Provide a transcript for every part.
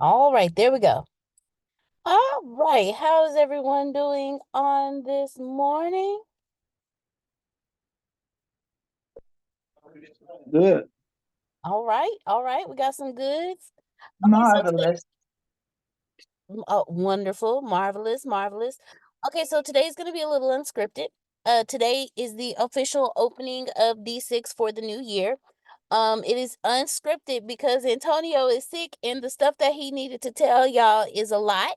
All right, there we go. All right, how is everyone doing on this morning? Good. All right, we got some goods. Okay, so today, Marvelous. oh, wonderful, marvelous, marvelous. Okay, so today's going to be a little unscripted. Today is the official opening of D6 for the new year. It is unscripted because Antonio is sick and the stuff that he needed to tell y'all is a lot.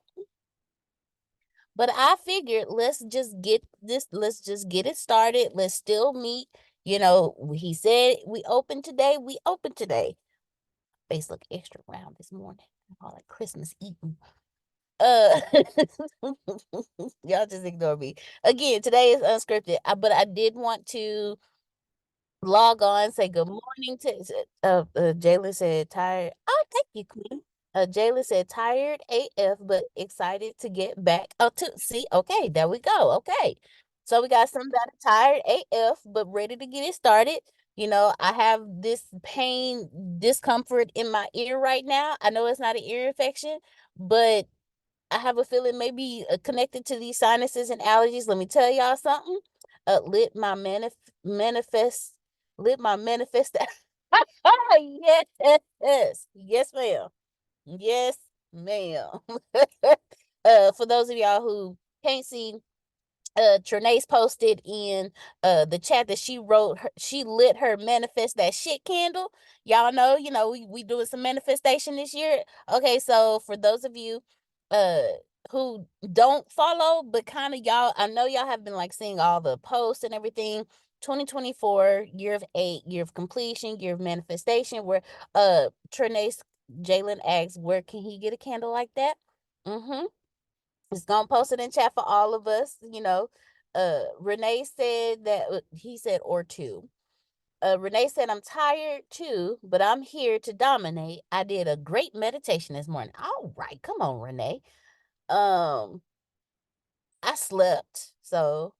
But I figured let's just get it started. Let's still meet. You know, he said we open today, we open today. Face look extra round this morning. All like Christmas eating. Uh y'all just ignore me. Again, today is unscripted. But I did want to log on, say good morning to Jalen said tired. Oh, thank you, Queen. Jalen said tired AF, but excited to get back. Oh, to see, okay, there we go. Okay. So we got some that are tired AF, but ready to get it started. You know, I have this pain, discomfort in my ear right now. I know it's not an ear infection, but I have a feeling maybe connected to these sinuses and allergies. Let me tell y'all something. Lit my manifest, lit my manifest. Yes, yes, ma'am. Yes, ma'am. For those of y'all who can't see, Trinace posted in the chat that she lit her manifest that shit candle. Y'all know, we doing some manifestation this year. Okay, so for those of you uh who don't follow, but kind of y'all, I know y'all have been like seeing all the posts and everything. 2024, year of 8, year of completion, year of manifestation, where Trinace Jalen asks, where can he get a candle like that? Mm-hmm. It's gonna post it in chat for all of us. Renee said that he said or two. Renee said I'm tired too, but I'm here to dominate. I did a great meditation this morning. All right, come on, Renee. Um, I slept, so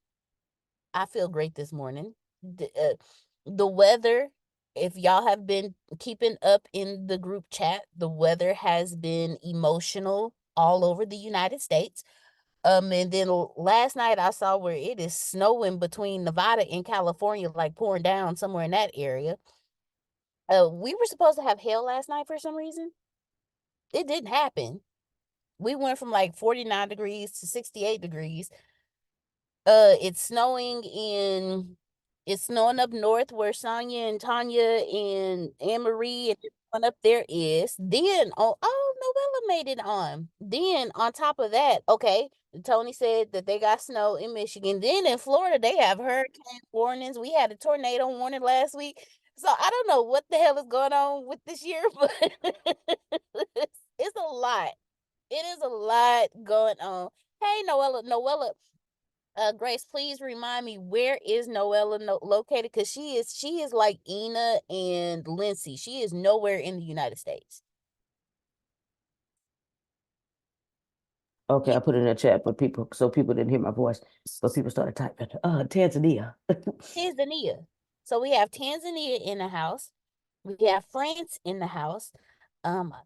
I feel great this morning. The weather, if y'all have been keeping up in the group chat, the weather has been emotional all over the United States. And then last night I saw where it is snowing between Nevada and California, like pouring down somewhere in that area. We were supposed to have hail last night for some reason. It didn't happen. We went from like 49 degrees to 68 degrees. It's snowing it's snowing up north where Sonia and Tanya and Anne Marie and everyone up there is. Then Novella made it on. Then on top of that, okay, Tony said that they got snow in Michigan. Then in Florida, they have hurricane warnings. We had a tornado warning last week. So I don't know what the hell is going on with this year, but it's a lot. It is a lot going on. Hey, Noella, Grace, please remind me, where is Noella located? Because she is like Ina and Lindsay. She is nowhere in the United States. Okay, Yeah, I put it in the chat for people so people didn't hear my voice, but people started typing. Tanzania. Tanzania. So we have Tanzania in the house. We have France in the house.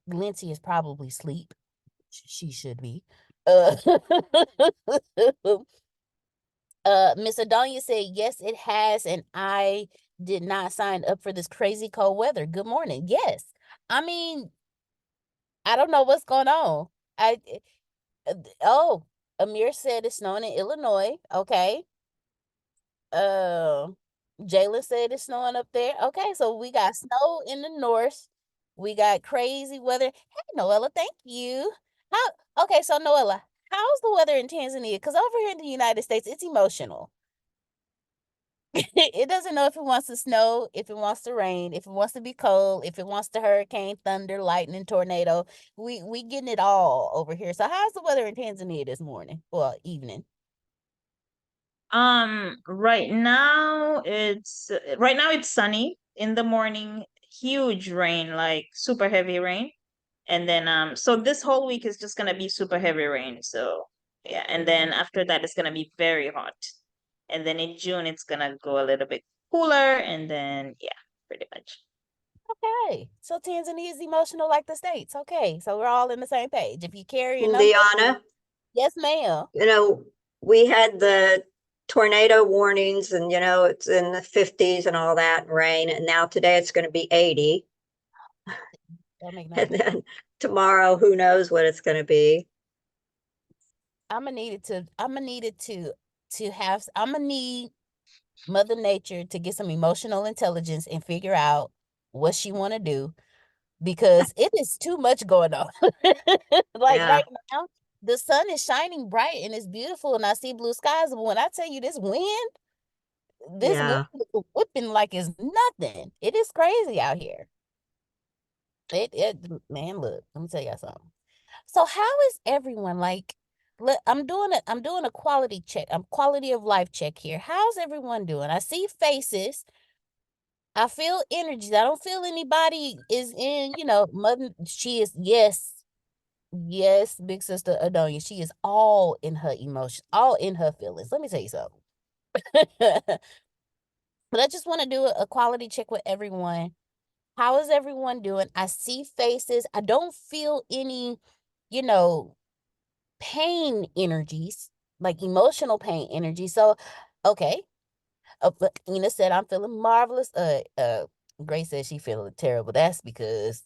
Lindsay is probably asleep. She should be. Uh, Miss Adonia said, yes, it has, and I did not sign up for this crazy cold weather. Good morning. Yes. I mean, I don't know what's going on. I oh, Amir said it's snowing in Illinois. Okay. Uh, Jayla said it's snowing up there. Okay, so we got snow in the north. We got crazy weather. Hey, Noella, thank you. How? Okay, so Noella, how's the weather in Tanzania? Because over here in the United States, it's emotional. It doesn't know if it wants to snow, if it wants to rain, if it wants to be cold, if it wants to hurricane, thunder, lightning, tornado. We getting it all over here. So how's the weather in Tanzania this morning? Well, evening. Right now it's sunny. In the morning, huge rain, like super heavy rain. And then so this whole week is just gonna be super heavy rain. So yeah, and then after that it's gonna be very hot. And then in June it's gonna go a little bit cooler, and then yeah, pretty much. Okay. So Tanzania is emotional like the States. Okay. So we're all in the same page. If you carry a number, Liana, yes, ma'am. we had the tornado warnings and, it's in the 50s and all that and rain. And now today it's going to be 80. That make no And sense. then tomorrow, who knows what it's going to be. I'm gonna need Mother Nature to get some emotional intelligence and figure out what she want to do because it is too much going on. Like Yeah, right now, the sun is shining bright and it's beautiful, and I see blue skies. But when I tell you this wind yeah, is whipping like it's nothing. It is crazy out here. Man, look, let me tell y'all something. So how is everyone like? I'm doing a quality check, quality of life check here. How's everyone doing? I see faces. I feel energies. I don't feel anybody is in, mother. She is, yes, big sister Adonia. She is all in her emotions, all in her feelings. Let me tell you something. But I just want to do a quality check with everyone. How is everyone doing? I see faces. I don't feel any, you know, pain energies, like emotional pain energy. So, okay. But Ina said I'm feeling marvelous. Grace said she feeling terrible. That's because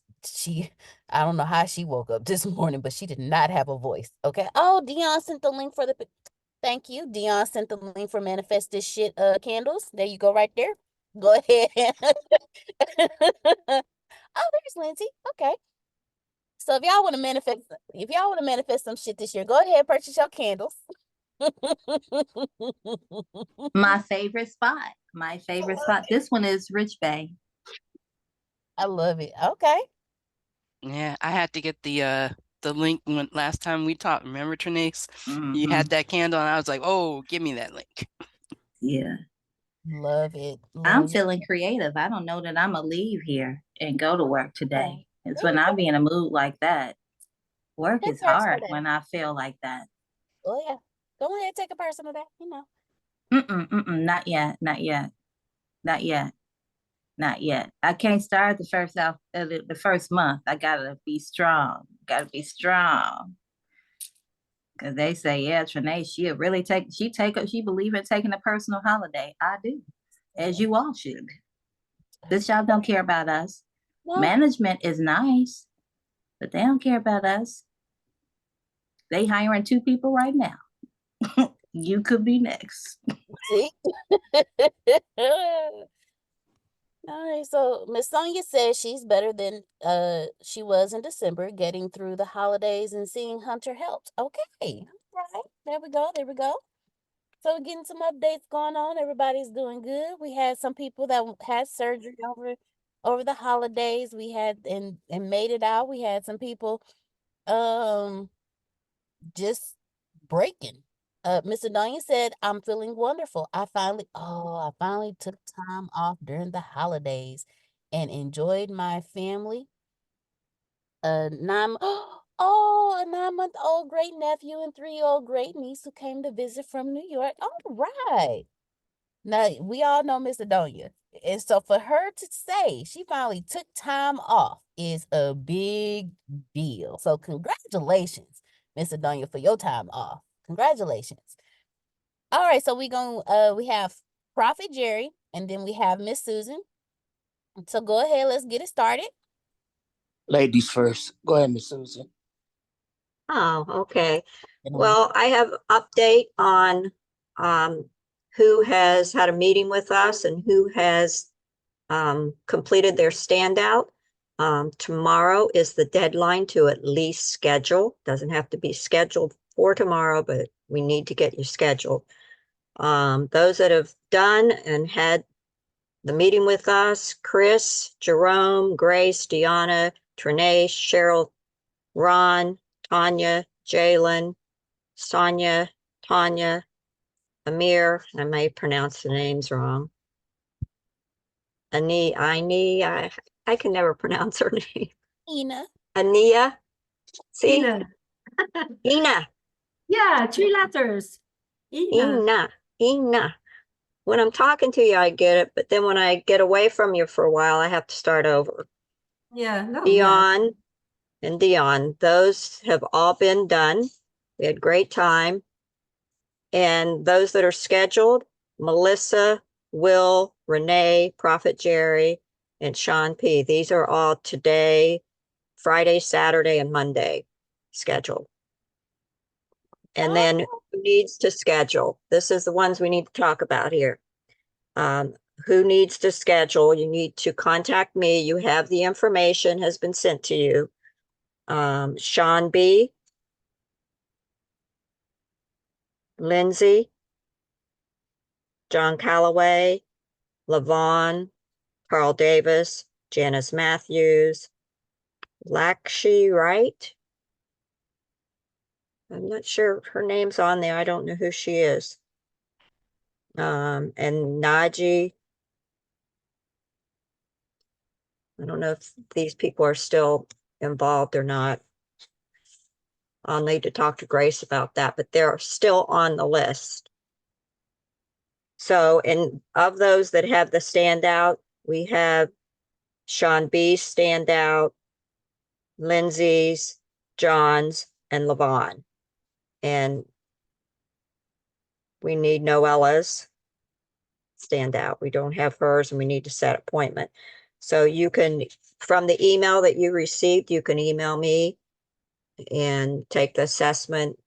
I don't know how she woke up this morning, but she did not have a voice. Okay. Oh, Dion sent the link for the. Thank you. Dion sent the link for manifest this shit. Candles. There you go, right there. Go ahead. Oh, there's Lindsay. Okay. So if y'all want to manifest some shit this year, go ahead, purchase your candles. My favorite spot. My favorite spot. This one is Rich Bay. I love it. Okay. Yeah, I had to get the link when last time we talked. Remember, Trinace? You had that candle, and I was like, "Oh, give me that link." Yeah. Love it. I'm Love it. feeling creative. I don't know that I'm gonna leave here and go to work today. It's There when you I go. be in a mood like that. Work Take is personal hard day. when I feel like that. Oh yeah. Go ahead, take a personal day. Not yet. Not yet. Not yet. Not yet. I can't start the first month. I gotta be strong. Gotta be strong. Cause they say, yeah, Trinae, she believe in taking a personal holiday. I do, as you all should. This y'all don't care about us. No. Management is nice, but they don't care about us. They hiring 2 people right now. You could be next. See? All right, so Miss Sonia says she's better than she was in December, getting through the holidays and seeing Hunter helped. Okay. All right. There we go. There we go. So we're getting some updates going on. Everybody's doing good. We had some people that had surgery over the holidays. We had and made it out. We had some people um just breaking. Mr. Danya said, I'm feeling wonderful. I finally took time off during the holidays and enjoyed my family. Nine, oh, a 9-month-old great nephew and 3-year-old great niece who came to visit from New York. All right. Now, we all know Miss Adonia. And so for her to say she finally took time off is a big deal. So congratulations, Miss Adonia, for your time off. Congratulations. All right, so we have Prophet Jerry and then we have Miss Susan. So go ahead, let's get it started. Ladies first. Go ahead, Miss Susan. Oh, okay. Well, I have update on who has had a meeting with us and who has completed their standout. Tomorrow is the deadline to at least schedule. Doesn't have to be scheduled for tomorrow, but we need to get you scheduled. Those that have done and had the meeting with us, Chris, Jerome, Grace, Deanna, Trinae, Cheryl, Ron, Tanya, Jalen, Sonia, Tanya, Amir, I may pronounce the names wrong. I can never pronounce her name. Ina. Ania. See? Ina. Ina. Yeah, 3 letters. Ina. Ina. When I'm talking to you, I get it, but then when I get away from you for a while, I have to start over. Yeah, no, Dion and Dion. Those have all been done. We had great time. And those that are scheduled, Melissa, Will, Renee, Prophet Jerry, and Sean P. These are all today, Friday, Saturday, and Monday scheduled. And then who needs to schedule? This is the ones we need to talk about here. Who needs to schedule? You need to contact me. You have the information has been sent to you. Sean B, Lindsay, John Calloway, Lavon, Carl Davis, Janice Matthews, Lakshmi Wright. I'm not sure her name's on there. I don't know who she is. And Naji. I don't know if these people are still involved or not. I'll need to talk to Grace about that, but they're still on the list. So, and of those that have the standout, we have Sean B standout, Lindsay's, John's, and Lavon. And we need Noella's standout. We don't have hers, and we need to set appointment. So you can, from the email that you received, you can email me and take the assessment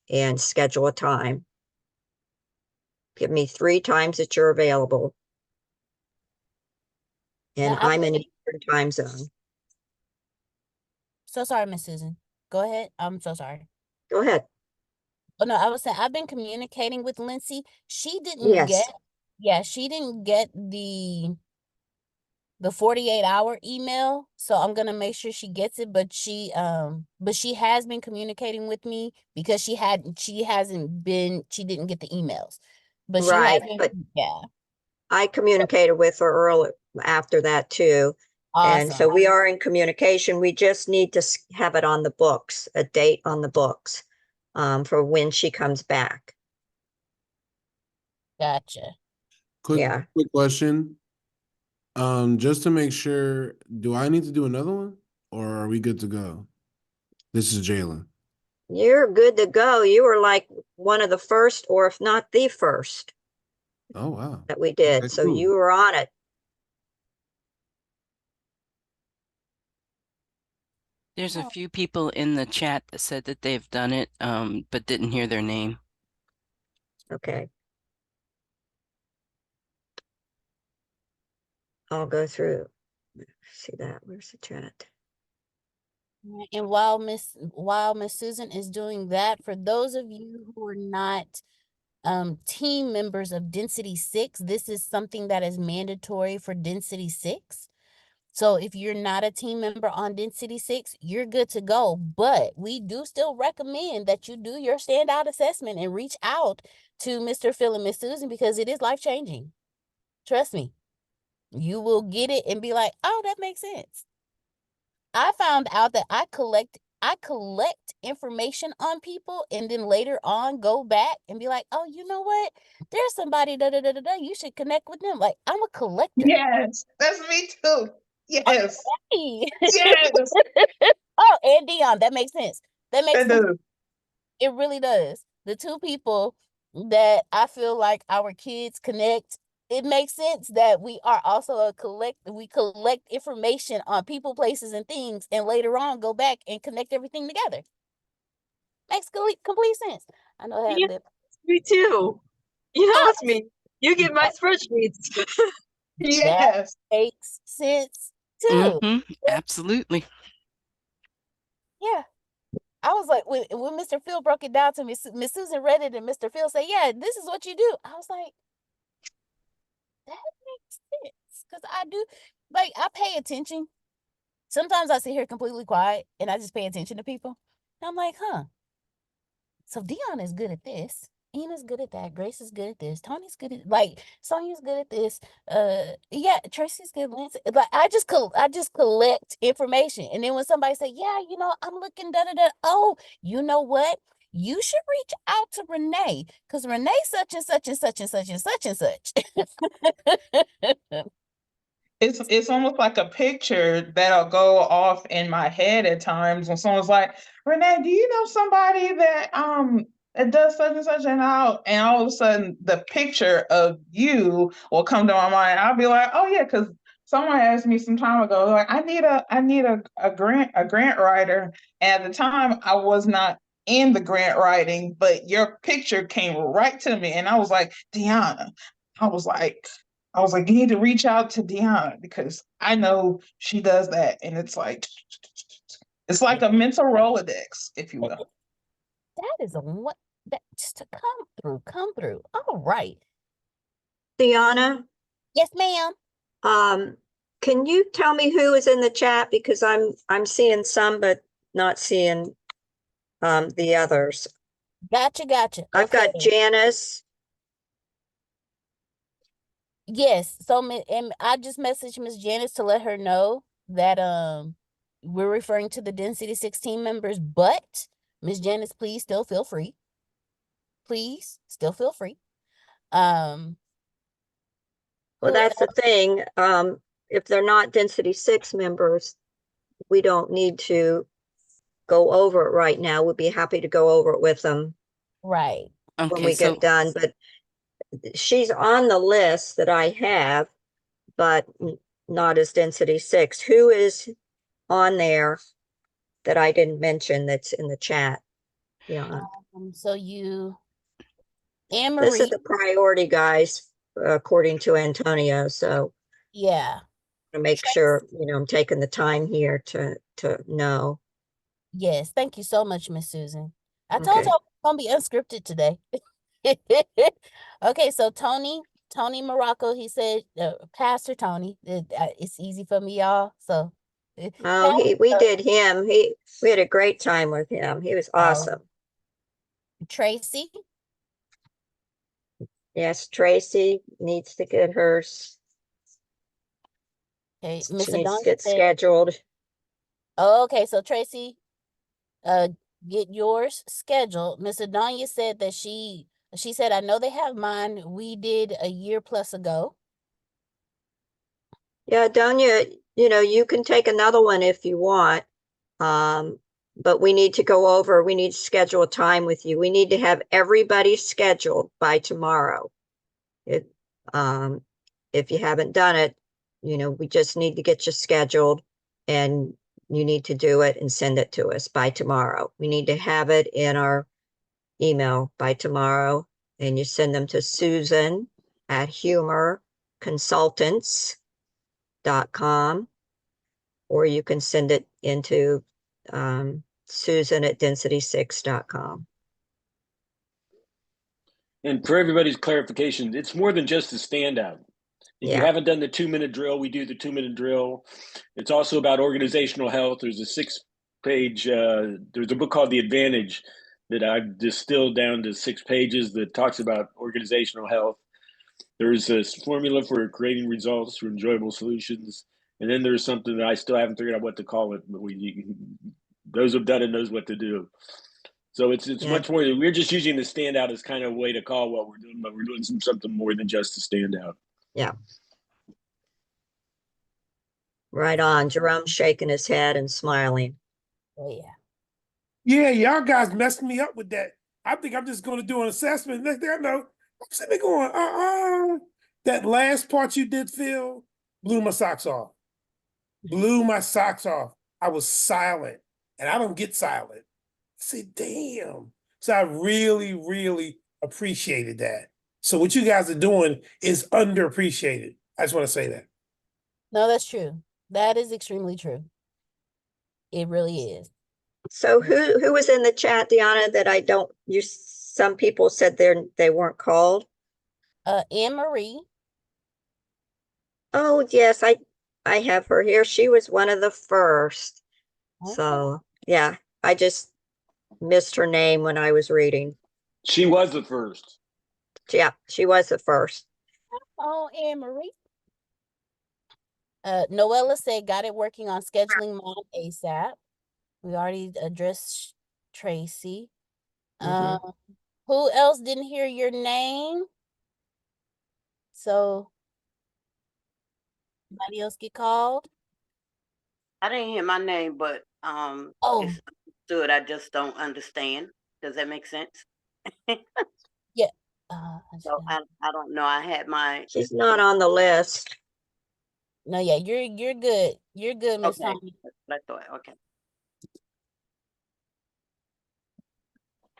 and schedule a time. Give me 3 times that you're available. And Now, I'm in a different time zone. so sorry, Miss Susan. Go ahead. I'm so sorry. Go ahead. Oh no, I was saying I've been communicating with Lindsay. She didn't Yes. she didn't get the 48-hour email, so I'm gonna make sure she gets it. But she has been communicating with me because she didn't get the emails, but she has Right. been, But yeah. I communicated with her early after that too. And so Awesome. we are in communication. We just need to have it on the books, a date on the books, for when she comes back. Gotcha. Quick question. Just to make sure, do I need to do another one or are we good to go? This is Jalen. You're good to go. You were like one of the first, or if not the first. Oh, wow. That we did. Okay, So cool. you were on it. There's a few people in the chat that said that they've done it, but didn't hear their name. Okay. I'll go through. See that? Where's the chat? And while Miss Susan is doing that, for those of you who are not team members of Density 6, this is something that is mandatory for Density 6. So if you're not a team member on Density 6, you're good to go. But we do still recommend that you do your standout assessment and reach out to Mr. Phil and Miss Susan because it is life-changing. Trust me. You will get it and be like, oh, that makes sense. I found out that I collect information on people and then later on go back and be like, oh, you know what? There's somebody, you should connect with them. Like, I'm a collector. Yes, that's me too. Yes. Okay. Yes. Oh, and Dion, that makes sense. That makes sense. do. It really does. The two people that I feel like our kids connect, it makes sense that we are also we collect information on people, places, and things, and later on go back and connect everything together. Makes complete sense. I know how that. Me too. You know, it's me. You get my spreadsheets. That makes sense too. Absolutely. Yeah. I was like, when Mr. Phil broke it down to me, Miss Susan read it, and Mr. Phil said, yeah, this is what you do. I was like, that makes sense. Because I do, like, I pay attention. Sometimes I sit here completely quiet, and I just pay attention to people. And I'm like, huh. So Dion is good at this. Ina's good at that. Grace is good at this. Tony's good at, like, Sonia's good at this. Yeah, Tracy's good. Lindsay, like, I just collect information, and then when somebody say, yeah, you know, I'm looking oh, you know what? You should reach out to Renee because Renee such and such and such and such and such and such. it's almost like a picture that'll go off in my head at times when someone's like, Renee, do you know somebody that does such and such, and all of a sudden the picture of you will come to my mind. I'll be like, oh yeah, because someone asked me some time ago, like, I need a grant writer. And at the time I was not in the grant writing, but your picture came right to me, and I was like, Deanna, I was like, you need to reach out to Deanna because I know she does that. And it's like a mental Rolodex, if you will. That is a what that just to come through. All right. Deanna, Yes, ma'am. can you tell me who is in the chat? Because I'm seeing some, but not seeing the others. Gotcha. I've got Okay. Janice. Yes. So and I just messaged Miss Janice to let her know that we're referring to the Density 16 members, but Miss Janice, please still feel free. Please still feel free. Well, who that's the else? thing. If they're not Density 6 members, we don't need to go over it right now. We'd be happy to go over it with them Right. when Okay, we so get done. But she's on the list that I have, but not as Density 6. Who is on there that I didn't mention that's in the chat? Yeah. So you, Anne This is Marie, the priority, guys, according to Antonio. So yeah. to make sure, I'm taking the time here to know. Yes, thank you so much, Miss Susan. I told Okay. y'all it's gonna be unscripted today. Okay, so Tony Morocco, he said, Pastor Tony, it's easy for me, y'all. So, Oh, we did him. We had a great time with him. He was awesome. Tracy, Yes, Tracy needs to get hers. okay, She Miss needs to Adonia get said, scheduled. okay, so Tracy, get yours scheduled. Miss Adonia said that she said, I know they have mine. We did a year plus ago. Yeah, Donya, you can take another one if you want. But we need to schedule a time with you. We need to have everybody scheduled by tomorrow. If you haven't done it, we just need to get you scheduled, and you need to do it and send it to us by tomorrow. We need to have it in our email by tomorrow, and you send them to Susan at humorconsultants.com, or you can send it into Susan at density6.com. And for everybody's clarification, it's more than just a standout. If you haven't done the 2-minute drill, we do the 2-minute drill. It's also about organizational health. There's a 6-page, there's a book called The Advantage that I've distilled down to 6 pages that talks about organizational health. There's a formula for creating results through enjoyable solutions. And then there's something that I still haven't figured out what to call it, but those who've done it knows what to do. So it's much more. We're just using the standout as kind of a way to call what we're doing, but we're doing something more than just a standout. Yeah. Right on. Jerome's shaking his head and smiling. Oh yeah. Yeah, y'all guys messed me up with that. I think I'm just going to do an assessment. Next thing I know, I'm sitting there going, That last part you did, Phil, blew my socks off. Blew my socks off. I was silent, and I don't get silent. I said, damn. So I really, really appreciated that. So what you guys are doing is underappreciated. I just want to say that. No, that's true. That is extremely true. It really is. So who was in the chat, Deanna, that some people said they weren't called? Anne Marie. Oh, yes, I have her here. She was one of the first. Okay. So, yeah, I just missed her name when I was reading. She was the first. Yeah, she was the first. Oh, Anne Marie. Noella said, got it working on scheduling mom ASAP. We already addressed Tracy. Who else didn't hear your name? So Anybody else get called? I didn't hear my name, but Oh, it's understood. I just don't understand. Does that make sense? yeah. So I don't know. I had my She's not on the list. No, yeah, you're good. You're good, Miss okay. Tony. That's what I thought. Okay.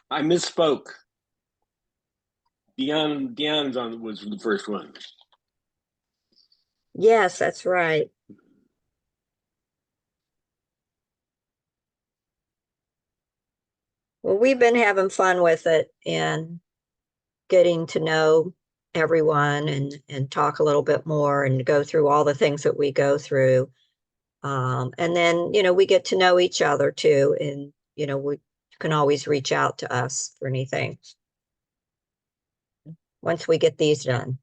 I misspoke. Dion's was the first one. Yes, that's right. Well, we've been having fun with it and getting to know everyone and talk a little bit more and go through all the things that we go through. And then, we get to know each other too. And, we can always reach out to us for anything once we get these done.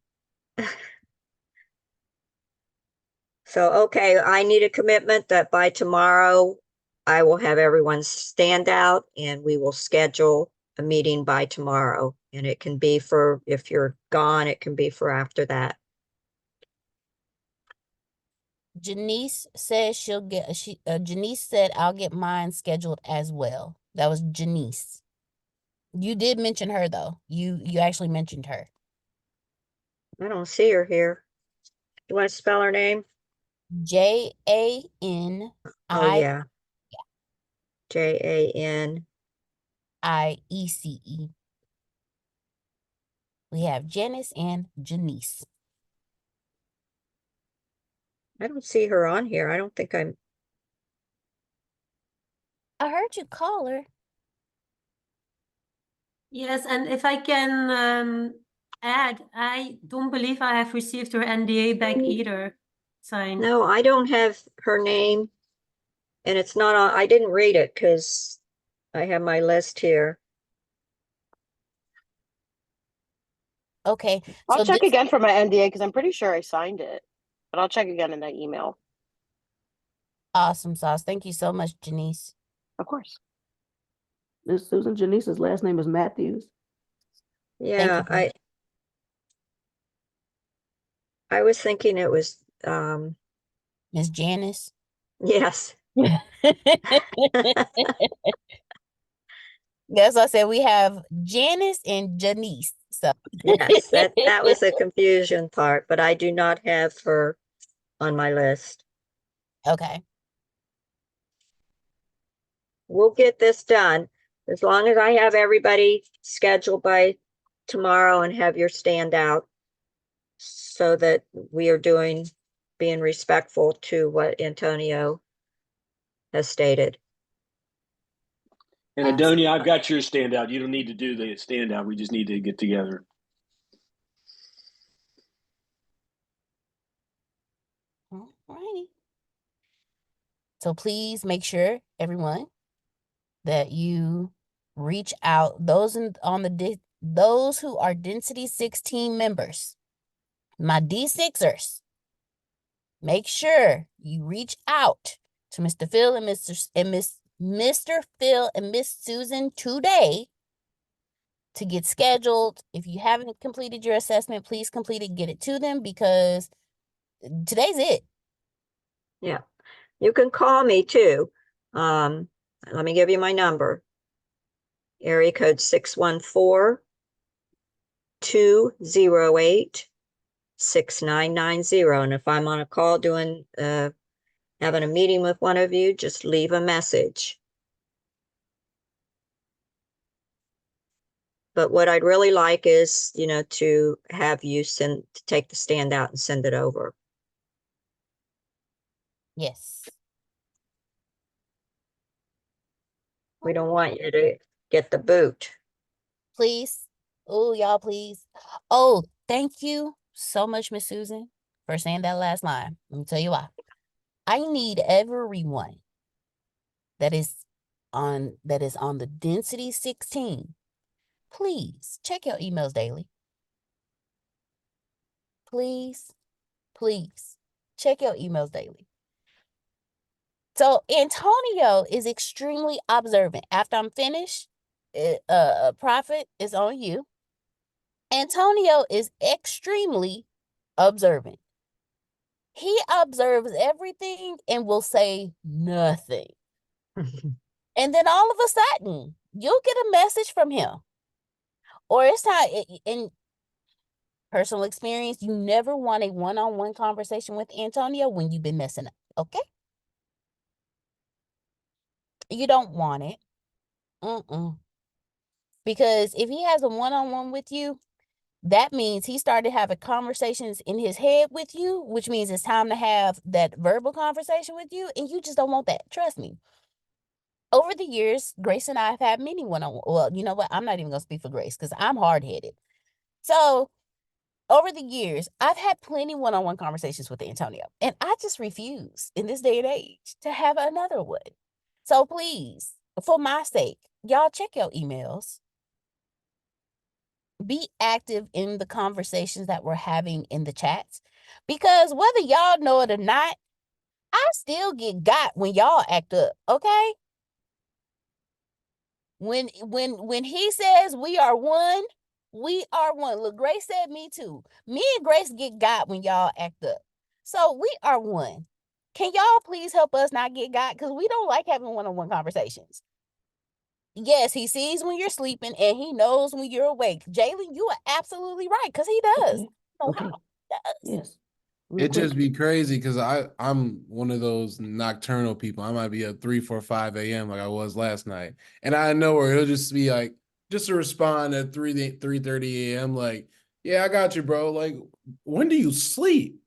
So, okay, I need a commitment that by tomorrow I will have everyone stand out and we will schedule a meeting by tomorrow. And it can be for, if you're gone, it can be for after that. Janice says Janice said I'll get mine scheduled as well. That was Janice. You did mention her though. You actually mentioned her. I don't see her here. You want to spell her name? Janice. Oh, yeah. Janice. We have Janice and Janice. I don't see her on here. I don't think I heard you call her. Yes, and if I can add, I don't believe I have received her NDA back either. Signed. No, I don't have her name. And it's not on, I didn't read it because I have my list here. Okay. I'll check again for my NDA because I'm pretty sure I signed it, but I'll check again in that email. Awesome sauce. Thank you so much, Janice. Of course. Miss Susan, Janice's last name is Matthews. Yeah, I was thinking it was Miss Janice. Yes. That's what I said. We have Janice and Janice. So yes, that was the confusion part, but I do not have her on my list. Okay. We'll get this done as long as I have everybody scheduled by tomorrow and have your standout so that we are being respectful to what Antonio has stated. And Adonia, I've got your standout. You don't need to do the standout. We just need to get together. All righty. So please make sure, everyone, that you reach out. Those who are Density 16 members, my D6ers, make sure you reach out to Mr. Phil and Mr. Phil and Miss Susan today to get scheduled. If you haven't completed your assessment, please complete it, get it to them because today's it. Yeah. You can call me too. Let me give you my number. Area code 614-208-6990. And if I'm on a call having a meeting with one of you, just leave a message. But what I'd really like is, to have you take the standout and send it over. Yes. We don't want you to get the boot. Please. Oh, y'all, please. Oh, thank you so much, Miss Susan, for saying that last line. Let me tell you why. I need everyone that is on the Density 16. Please check your emails daily. Please check your emails daily. So Antonio is extremely observant. After I'm finished, Prophet is on you. Antonio is extremely observant. He observes everything and will say nothing. And then all of a sudden, you'll get a message from him. Or it's time, in personal experience, you never want a one-on-one conversation with Antonio when you've been messing up, okay? You don't want it. Because if he has a one-on-one with you, that means he started having conversations in his head with you, which means it's time to have that verbal conversation with you, and you just don't want that. Trust me. Over the years, Grace and I have had many one-on-one. Well, you know what? I'm not even going to speak for Grace because I'm hard-headed. So over the years, I've had plenty one-on-one conversations with Antonio, and I just refuse in this day and age to have another one. So please, for my sake, y'all check your emails. Be active in the conversations that we're having in the chats, because whether y'all know it or not, I still get got when y'all act up, okay? When he says we are one, we are one. Look, Grace said me too. Me and Grace get got when y'all act up. So we are one. Can y'all please help us not get got? Because we don't like having one-on-one conversations. Yes, he sees when you're sleeping and he knows when you're awake. Jalen, you are absolutely right, because he does. Okay. He does. Yes. Real It quick. just be crazy because I'm one of those nocturnal people. I might be up 3, 4, 5 a.m. like I was last night, and I know where it'll just be like just to respond at 3:30 a.m. Like, yeah, I got you, bro. Like, when do you sleep?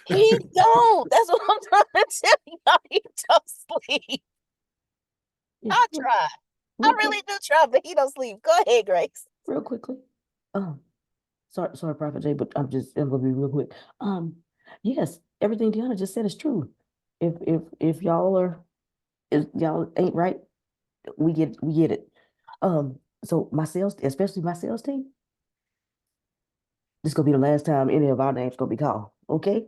He don't. That's what I'm trying to tell you. He don't sleep. I try. I really do try, but he don't sleep. Go ahead, Grace. Real quickly. Sorry, Prophet Jay, but I'm gonna be real quick. Yes, everything Deanna just said is true. If y'all ain't right, we get it. So my sales, especially my sales team, this is gonna be the last time any of our names gonna be called. Okay?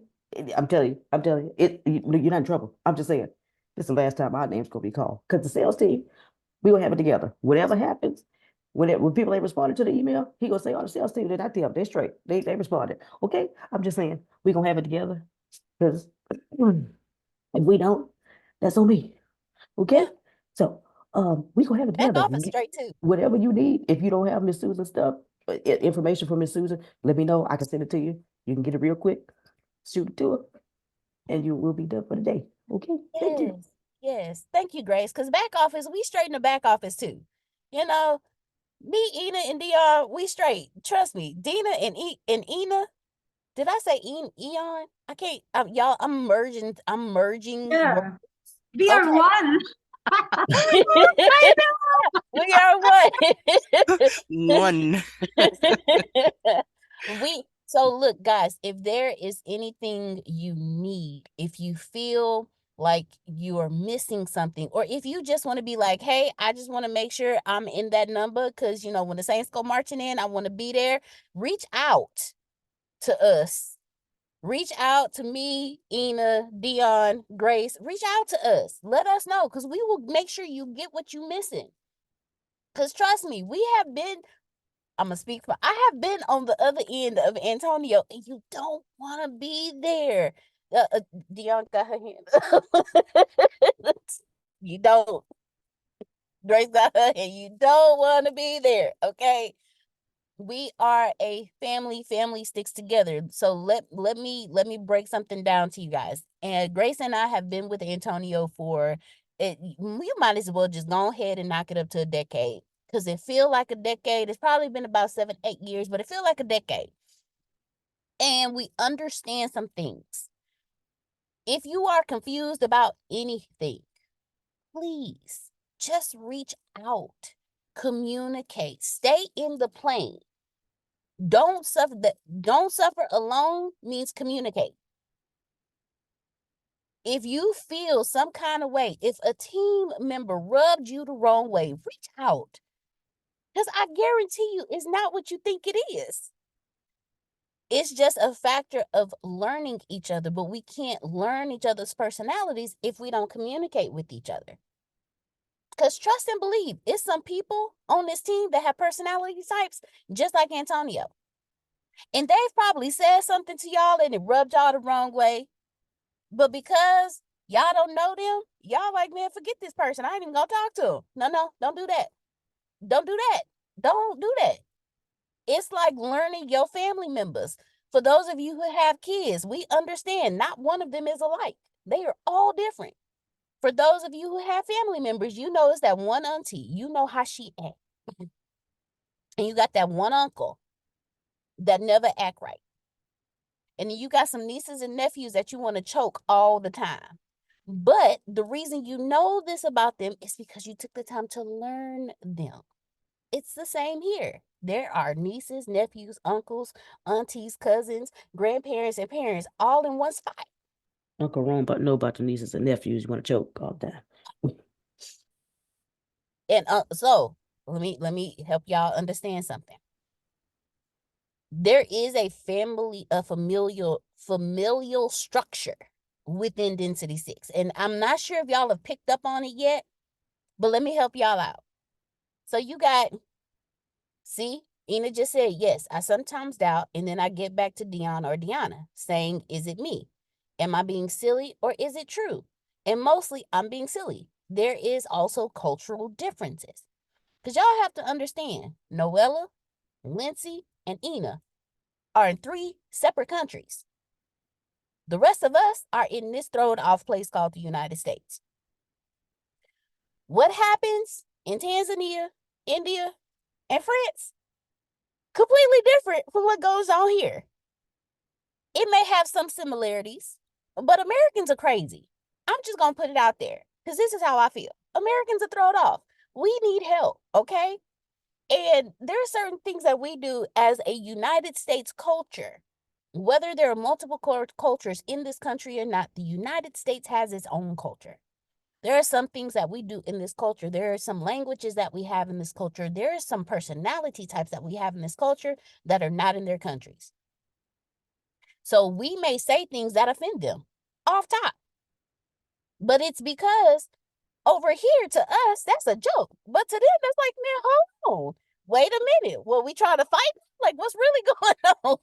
I'm telling you, you're not in trouble. I'm just saying, this is the last time our names gonna be called. Because the sales team, we gonna have it together. Whatever happens, when people ain't responding to the email, he gonna say, "Oh, the sales team did not them. They straight. They responded." Okay? I'm just saying, we gonna have it together. Because if we don't, that's on me. Okay? So we gonna have it Back together. office straight too. Whatever you need, if you don't have Miss Susan stuff, information from Miss Susan, let me know. I can send it to you. You can get it real quick, shoot it to her, and you will be done for the day. Okay? Thank you. Yes. Thank you, Grace. Because back office, we straight in the back office too. You know, me, Ina, and Dion, we straight. Trust me. Dina and Ina. Did I say Eon? I can't. Y'all, I'm merging. Yeah. We are one. We are one. One. So look, guys, if there is anything you need, if you feel like you are missing something, or if you just want to be like, hey, I just want to make sure I'm in that number because, when the Saints go marching in, I want to be there. Reach out to us. Reach out to me, Ina, Dion, Grace. Reach out to us. Let us know, because we will make sure you get what you're missing. Because trust me, I'm going to speak for, I have been on the other end of Antonio, and you don't want to be there. Dion got her hand up. You don't. Grace got her hand. You don't want to be there, okay? We are a family sticks together. So let me break something down to you guys. And Grace and I have been with Antonio for it. You might as well just go ahead and knock it up to a decade, because it feel like a decade. It's probably been about 7-8 years, but it feel like a decade. And we understand some things. If you are confused about anything, please just reach out, communicate, stay in the plane. Don't suffer alone means communicate. If you feel some kind of way, if a team member rubbed you the wrong way, reach out. Because I guarantee you it's not what you think it is. It's just a factor of learning each other, but we can't learn each other's personalities if we don't communicate with each other. Because trust and believe, it's some people on this team that have personality types just like Antonio. And they've probably said something to y'all and it rubbed y'all the wrong way. But because y'all don't know them, y'all like, man, forget this person. I ain't even gonna talk to him. No, don't do that. Don't do that. Don't do that. It's like learning your family members. For those of you who have kids, we understand not one of them is alike. They are all different. For those of you who have family members, you know it's that one auntie. You know how she act. And you got that one uncle that never act right. And then you got some nieces and nephews that you want to choke all the time. But the reason you know this about them is because you took the time to learn them. It's the same here. There are nieces, nephews, uncles, aunties, cousins, grandparents, and parents all in one spot. Uncle Ron, but know about the nieces and nephews. You want to choke all that. And so let me help y'all understand something. There is a familial structure within Density 6. And I'm not sure if y'all have picked up on it yet, but let me help y'all out. So you got, see, Ina just said, yes, I sometimes doubt, and then I get back to Dion or Deanna saying, is it me? Am I being silly or is it true? And mostly I'm being silly. There is also cultural differences. Because y'all have to understand, Noella, Lindsay, and Ina are in 3 separate countries. The rest of us are in this thrown off place called the United States. What happens in Tanzania, India, and France? Completely different from what goes on here. It may have some similarities, but Americans are crazy. I'm just going to put it out there because this is how I feel. Americans are thrown off. We need help, okay? And there are certain things that we do as a United States culture. Whether there are multiple cultures in this country or not, the United States has its own culture. There are some things that we do in this culture. There are some languages that we have in this culture. There are some personality types that we have in this culture that are not in their countries. So we may say things that offend them off top. But it's because over here to us, that's a joke. But to them, that's like, man, hold on. Wait a minute. Were we trying to fight? Like, what's really going on?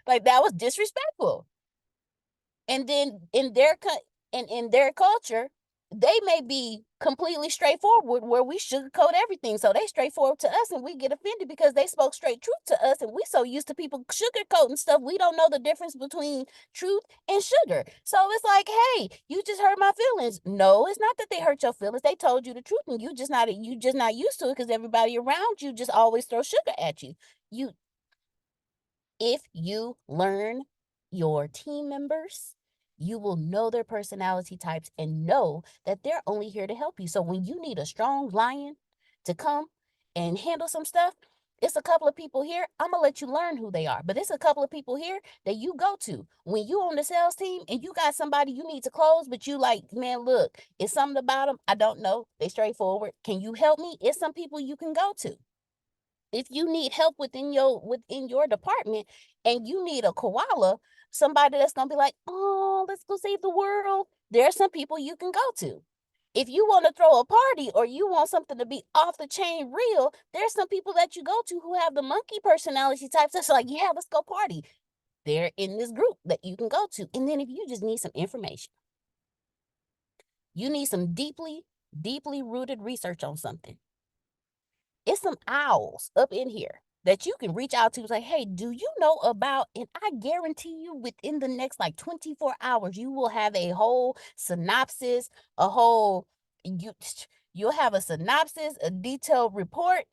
Like, that was disrespectful. And then in their culture, they may be completely straightforward where we sugarcoat everything. So they straightforward to us and we get offended because they spoke straight truth to us. And we so used to people sugarcoating stuff, we don't know the difference between truth and sugar. So it's like, hey, you just hurt my feelings. No, it's not that they hurt your feelings. They told you the truth and you just not used to it because everybody around you just always throw sugar at you. If you learn your team members, you will know their personality types and know that they're only here to help you. So when you need a strong lion to come and handle some stuff, it's a couple of people here. I'm going to let you learn who they are. But it's a couple of people here that you go to. When you on the sales team and you got somebody you need to close, but you like, man, look, it's something about them. I don't know. They straightforward. Can you help me? It's some people you can go to. If you need help within your department and you need a koala, somebody that's going to be like, oh, let's go save the world. There are some people you can go to. If you want to throw a party or you want something to be off the chain real, there's some people that you go to who have the monkey personality types. That's like, yeah, let's go party. They're in this group that you can go to. And then if you just need some information, you need some deeply, deeply rooted research on something. It's some owls up in here that you can reach out to and say, hey, do you know about, and I guarantee you within the next like 24 hours, you will have a whole synopsis, you'll have a synopsis, a detailed report,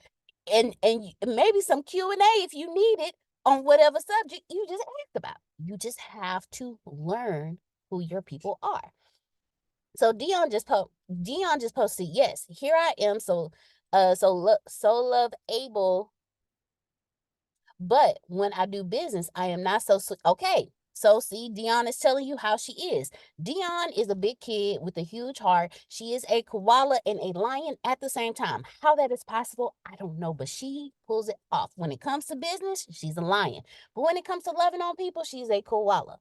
and maybe some Q&A if you need it on whatever subject you just asked about. You just have to learn who your people are. So Dion just posted, yes, here I am. So love able, but when I do business, I am not so okay. So see, Dion is telling you how she is. Dion is a big kid with a huge heart. She is a koala and a lion at the same time. How that is possible, I don't know, but she pulls it off. When it comes to business, she's a lion. But when it comes to loving on people, she's a koala.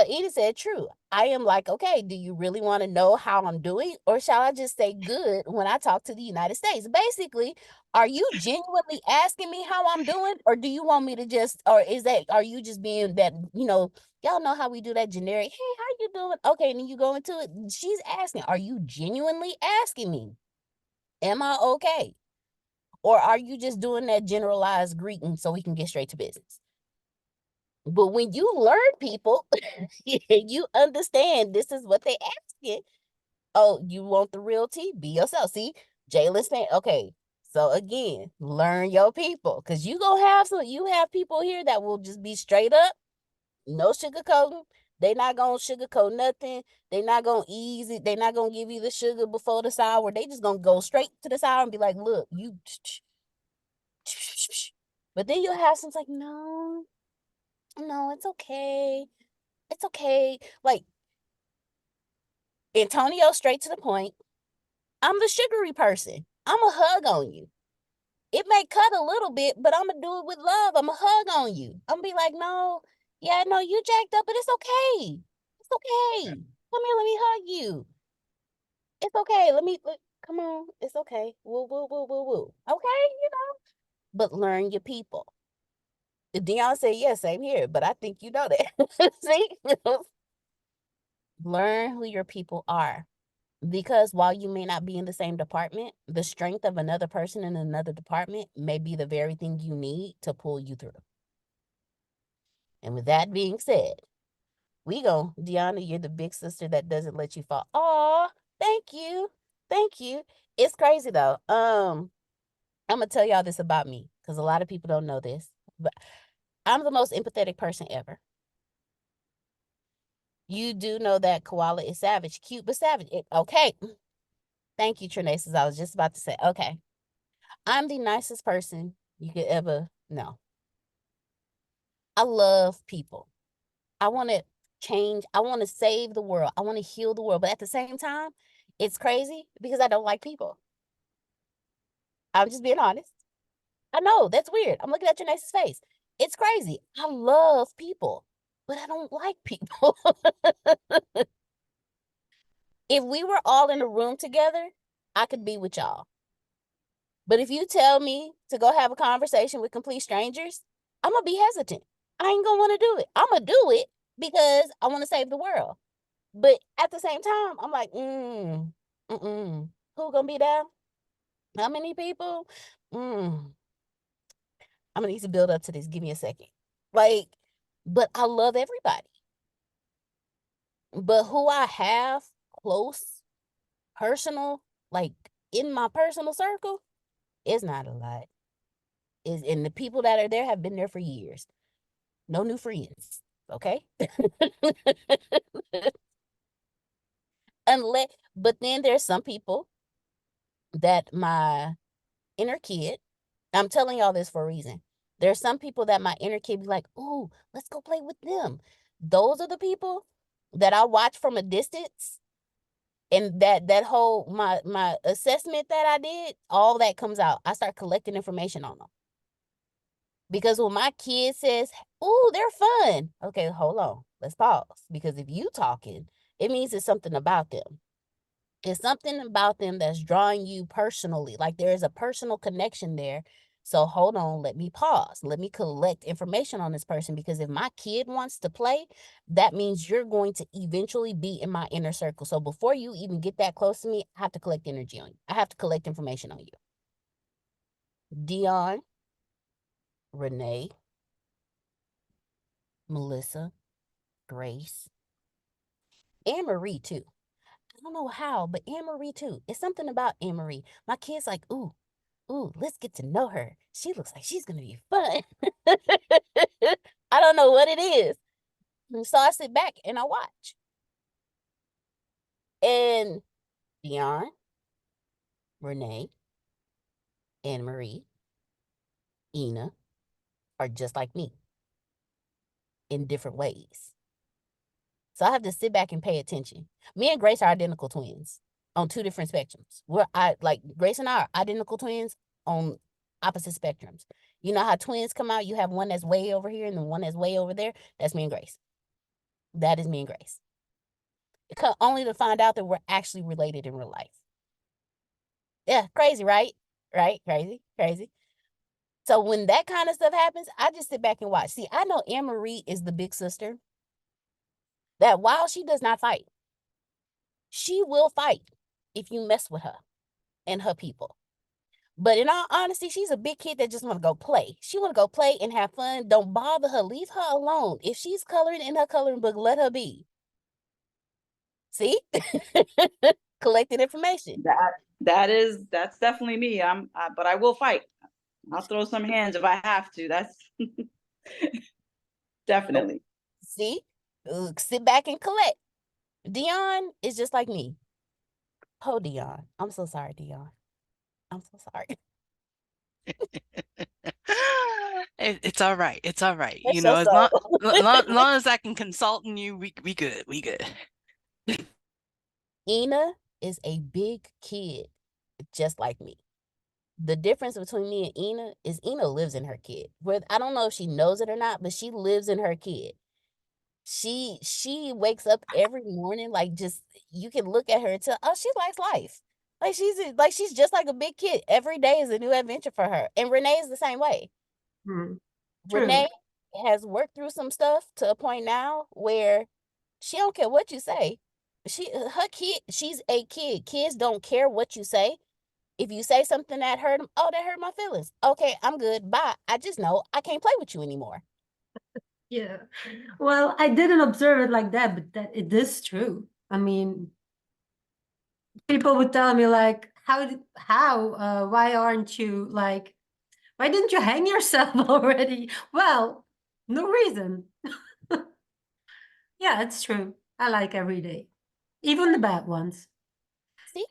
Edith said, true. I am like, okay, do you really want to know how I'm doing? Or shall I just say good when I talk to the United States? Basically, are you genuinely asking me how I'm doing? Or do you want me to just, or are you just being that, Y'all know how we do that generic, hey, how you doing? Okay, and then you go into it. She's asking, are you genuinely asking me, am I okay? Or are you just doing that generalized greeting so we can get straight to business? But when you learn people, you understand this is what they asking. Oh, you want the real tea? Be yourself. See, Jaylen's saying, okay, so again, learn your people. Because you have people here that will just be straight up, no sugarcoating. They not gonna sugarcoat nothing. They not gonna ease it. They not gonna give you the sugar before the sour. They just gonna go straight to the sour and be like, look, you. But then you'll have some like, no, it's okay. It's okay. Like Antonio, straight to the point. I'm the sugary person. I'm a hug on you. It may cut a little bit, but I'm gonna do it with love. I'm a hug on you. I'm gonna be like, no, yeah, no, you jacked up, but it's okay. It's okay. Come here, let me hug you. It's okay. Come on. It's okay. Woo, woo, woo, woo, woo. Okay, but learn your people. Dion said, yeah, same here, but I think you know that. See? Learn who your people are. Because while you may not be in the same department, the strength of another person in another department may be the very thing you need to pull you through. And with that being said, Deanna, you're the big sister that doesn't let you fall. Oh, thank you. Thank you. It's crazy though. I'm gonna tell y'all this about me because a lot of people don't know this, but I'm the most empathetic person ever. You do know that koala is savage, cute but savage. Okay. Thank you, Trinaces. I was just about to say, okay. I'm the nicest person you could ever know. I love people. I want to change. I want to save the world. I want to heal the world. But at the same time, it's crazy because I don't like people. I'm just being honest. I know, that's weird. I'm looking at your nicest face. It's crazy. I love people, but I don't like people. If we were all in a room together, I could be with y'all. But if you tell me to go have a conversation with complete strangers, I'm going to be hesitant. I ain't going to want to do it. I'm going to do it because I want to save the world. But at the same time, I'm like, who going to be there? How many people? I'm going to need to build up to this. Give me a second. But I love everybody. But who I have close, personal, like in my personal circle, is not a lot. And the people that are there have been there for years. No new friends, okay? But then there's some people that my inner kid, I'm telling y'all this for a reason. There's some people that my inner kid be like, ooh, let's go play with them. Those are the people that I watch from a distance. And that whole my assessment that I did, all that comes out. I start collecting information on them. Because when my kid says, ooh, they're fun. Okay, hold on. Let's pause. Because if you talking, it means it's something about them. It's something about them that's drawing you personally. Like there is a personal connection there. So hold on, let me pause. Let me collect information on this person. Because if my kid wants to play, that means you're going to eventually be in my inner circle. So before you even get that close to me, I have to collect energy on you. I have to collect information on you. Dion, Renee, Melissa, Grace, Anne Marie too. I don't know how, but Anne Marie too. It's something about Anne Marie. My kid's like, ooh, let's get to know her. She looks like she's gonna be fun. I don't know what it is. So I sit back and I watch. And Dion, Renee, Anne Marie, Ina are just like me in different ways. So I have to sit back and pay attention. Me and Grace are identical twins on two different spectrums. Grace and I are identical twins on opposite spectrums. You know how twins come out? You have one that's way over here and the one that's way over there. That's me and Grace. That is me and Grace. Only to find out that we're actually related in real life. Yeah, crazy, right? Right? Crazy. So when that kind of stuff happens, I just sit back and watch. See, I know Anne Marie is the big sister. that while she does not fight, she will fight if you mess with her and her people. But in all honesty, she's a big kid that just want to go play. She want to go play and have fun. Don't bother her. Leave her alone. If she's coloring in her coloring book, let her be. See? Collecting information. That's definitely me. But I will fight. I'll throw some hands if I have to. That's definitely. See? Sit back and collect. Dion is just like me. Oh, Dion. I'm so sorry, Dion. I'm so sorry. It's all right. It's all right. That's You know, so long as I can consult in you, we good. We good. Ina is a big kid, just like me. The difference between me and Ina is Ina lives in her kid. I don't know if she knows it or not, but she lives in her kid. She wakes up every morning, like, just, you can look at her and tell, oh, she likes life. She's just like a big kid. Every day is a new adventure for her. And Renee is the same way. Renee has worked through some stuff to a point now where she don't care what you say. She's a kid. Kids don't care what you say. If you say something that hurt them, oh, that hurt my feelings. Okay, I'm good. Bye. I just know I can't play with you anymore. Yeah. Well, I didn't observe it like that, but that it is true. I mean, people would tell me like, why aren't you like, why didn't you hang yourself already? Well, no reason. Yeah, it's true. I like every day, even the bad ones. See?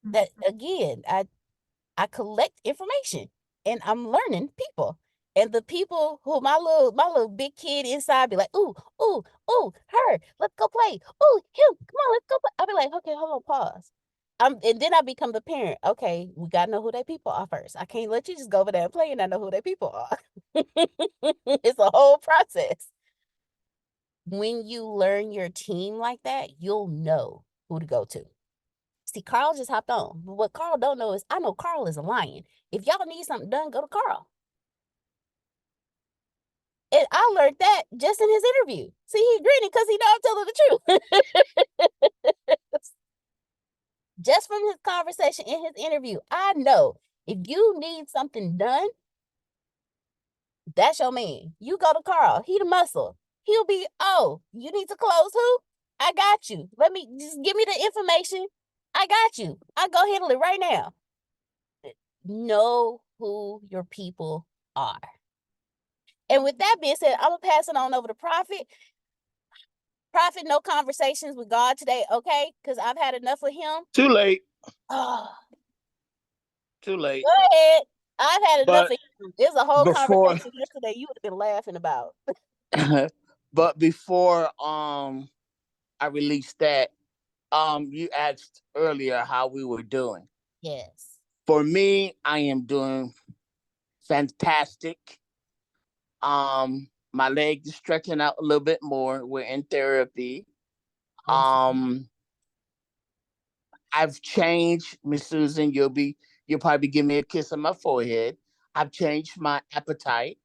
That again, I collect information and I'm learning people. And the people who my little big kid inside be like, ooh, her, let's go play. Ooh, him, come on, let's go play. I'll be like, okay, hold on, pause. And then I become the parent. Okay, we gotta know who their people are first. I can't let you just go over there and play and not know who their people are. It's a whole process. When you learn your team like that, you'll know who to go to. See, Carl just hopped on. But what Carl don't know is I know Carl is a lion. If y'all need something done, go to Carl. And I learned that just in his interview. See, he grinning because he know I'm telling the truth. Just from his conversation in his interview, I know if you need something done, that's your man. You go to Carl. He the muscle. He'll be, oh, you need to close who? I got you. Let me, just give me the information. I got you. I'll go handle it right now. Know who your people are. And with that being said, I'm going to pass it on over to Prophet. Prophet, no conversations with God today, okay? Because I've had enough with him. Too late. Oh. Too late. Go ahead. I've had enough of him. There's a whole conversation yesterday you would have been laughing about. But before I released that, you asked earlier how we were doing. Yes. For me, I am doing fantastic. My leg is stretching out a little bit more. We're in therapy. I've changed, Miss Susan. You'll probably give me a kiss on my forehead. I've changed my appetite.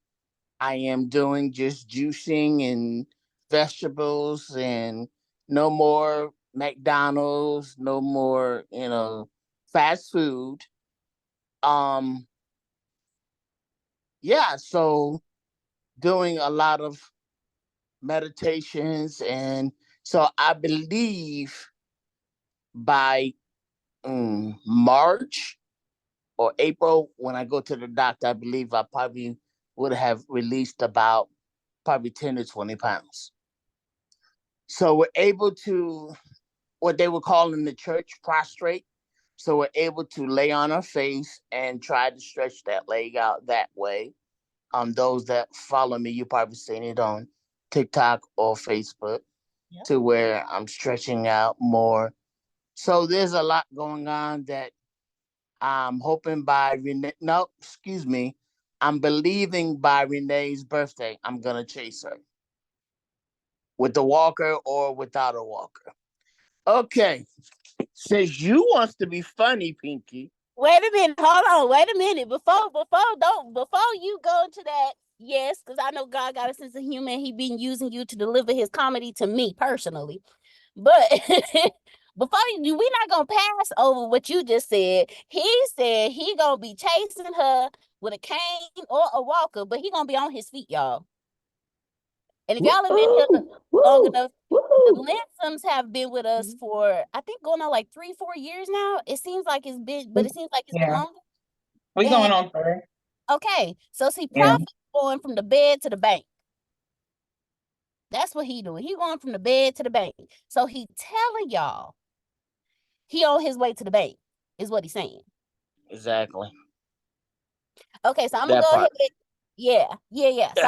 I am doing just juicing and vegetables and no more McDonald's, no more, fast food. Yeah, so doing a lot of meditations, and so I believe by March or April, when I go to the doctor, I believe I probably would have released about probably 10 to 20 pounds. So we're able to, what they would call in the church, prostrate. So we're able to lay on our face and try to stretch that leg out that way. Those that follow me, you probably seen it on TikTok or Facebook, to where I'm stretching out more. So there's a lot going on that I'm hoping by I'm believing by Renee's birthday, I'm going to chase her with the walker or without a walker. Okay. Since you wants to be funny, Pinky. Wait a minute. Hold on. Wait a minute. Before you go into that, Yes, because I know God got a sense of humor. He been using you to deliver his comedy to me personally. But before we not gonna pass over what you just said. He said he gonna be chasing her with a cane or a walker, but he gonna be on his feet, y'all. And if y'all have been here long enough, the Linsoms have been with us for I think going on like 3-4 years now. It seems like it's been, but it seems like it's been Yeah, longer. we And going on third. okay, so see, Yeah. Prophet going from the bed to the bank. That's what he doing. He going from the bed to the bank. So he telling y'all he on his way to the bank is what he's saying. Exactly. Okay, so I'm gonna That go ahead. part. Yeah. So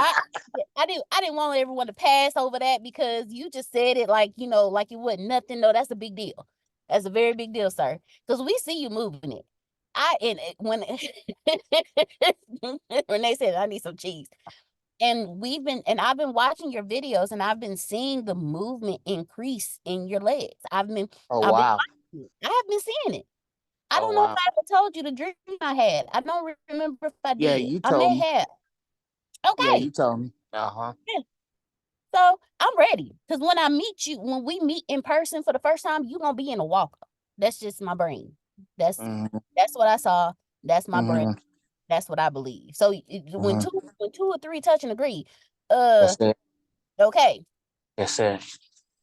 I didn't want everyone to pass over that because you just said it like like it wasn't nothing. No, that's a big deal. That's a very big deal, sir. Because we see you moving it. When Renee said I need some cheese. And I've been watching your videos and I've been seeing the movement increase in your legs. Oh I've been wow. watching it. I have been seeing it. I Oh don't know if wow. I ever told you the dream I had. I don't remember if I Yeah, did. you I told may me. have. Yeah, you Okay. told me. Uh-huh. Yeah. So I'm ready. Because when we meet in person for the first time, you're gonna be in a walker. That's just my brain. That's Mm-hmm. that's what I saw. That's my brain. Mm-hmm. That's what I believe. So when Mm-hmm. two or three touch and agree, That's it. okay. That's it.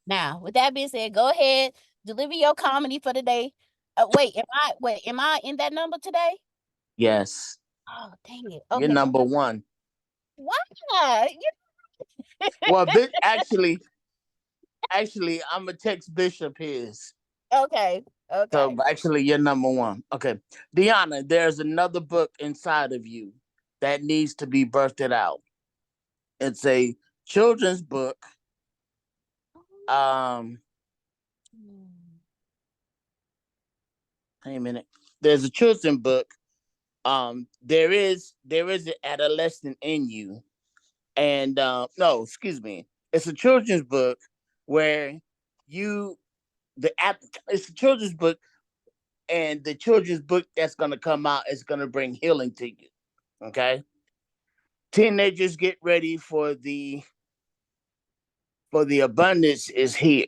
Now, with that being said, go ahead, deliver your comedy for the day. Am I in that number today? Yes. Oh, dang it. You're Okay, so number one. why? Well, actually, I'm gonna text Bishop his. Okay. So actually, you're number one. Okay, Deanna, there's another book inside of you that needs to be birthed out. It's a children's book. Hey a minute. There's a children's book. There is an adolescent in you, and no, excuse me. It's a children's book where you it's a children's book, and the children's book that's going to come out is going to bring healing to you. Okay, teenagers, get ready for the abundance is here.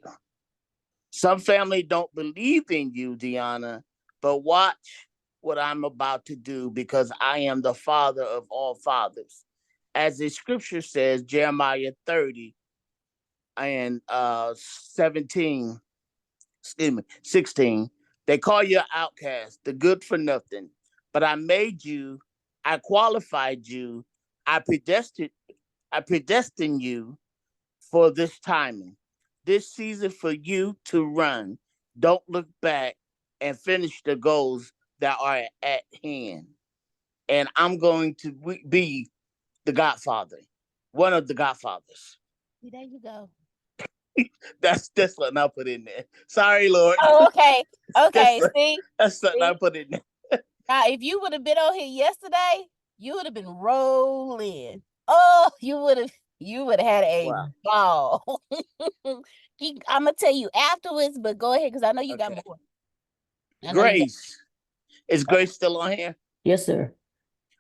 Some family don't believe in you, Deanna, but watch what I'm about to do because I am the father of all fathers. As the scripture says, Jeremiah 30 and 17, excuse me, 16, they call you an outcast, the good for nothing. But I made you, I qualified you, I predestined you for this timing, this season for you to run. Don't look back and finish the goals that are at hand. And I'm going to be the Godfather, one of the Godfathers. There you go. That's what I put in there. Sorry, Lord. Oh, okay. Okay. That's something I put in there. Now, if you would have been on here yesterday, you would have been rolling. Oh, you would have had a ball. I'm gonna tell you afterwards, but go ahead because I know you got more. Grace. Is Grace still on here? Yes, sir.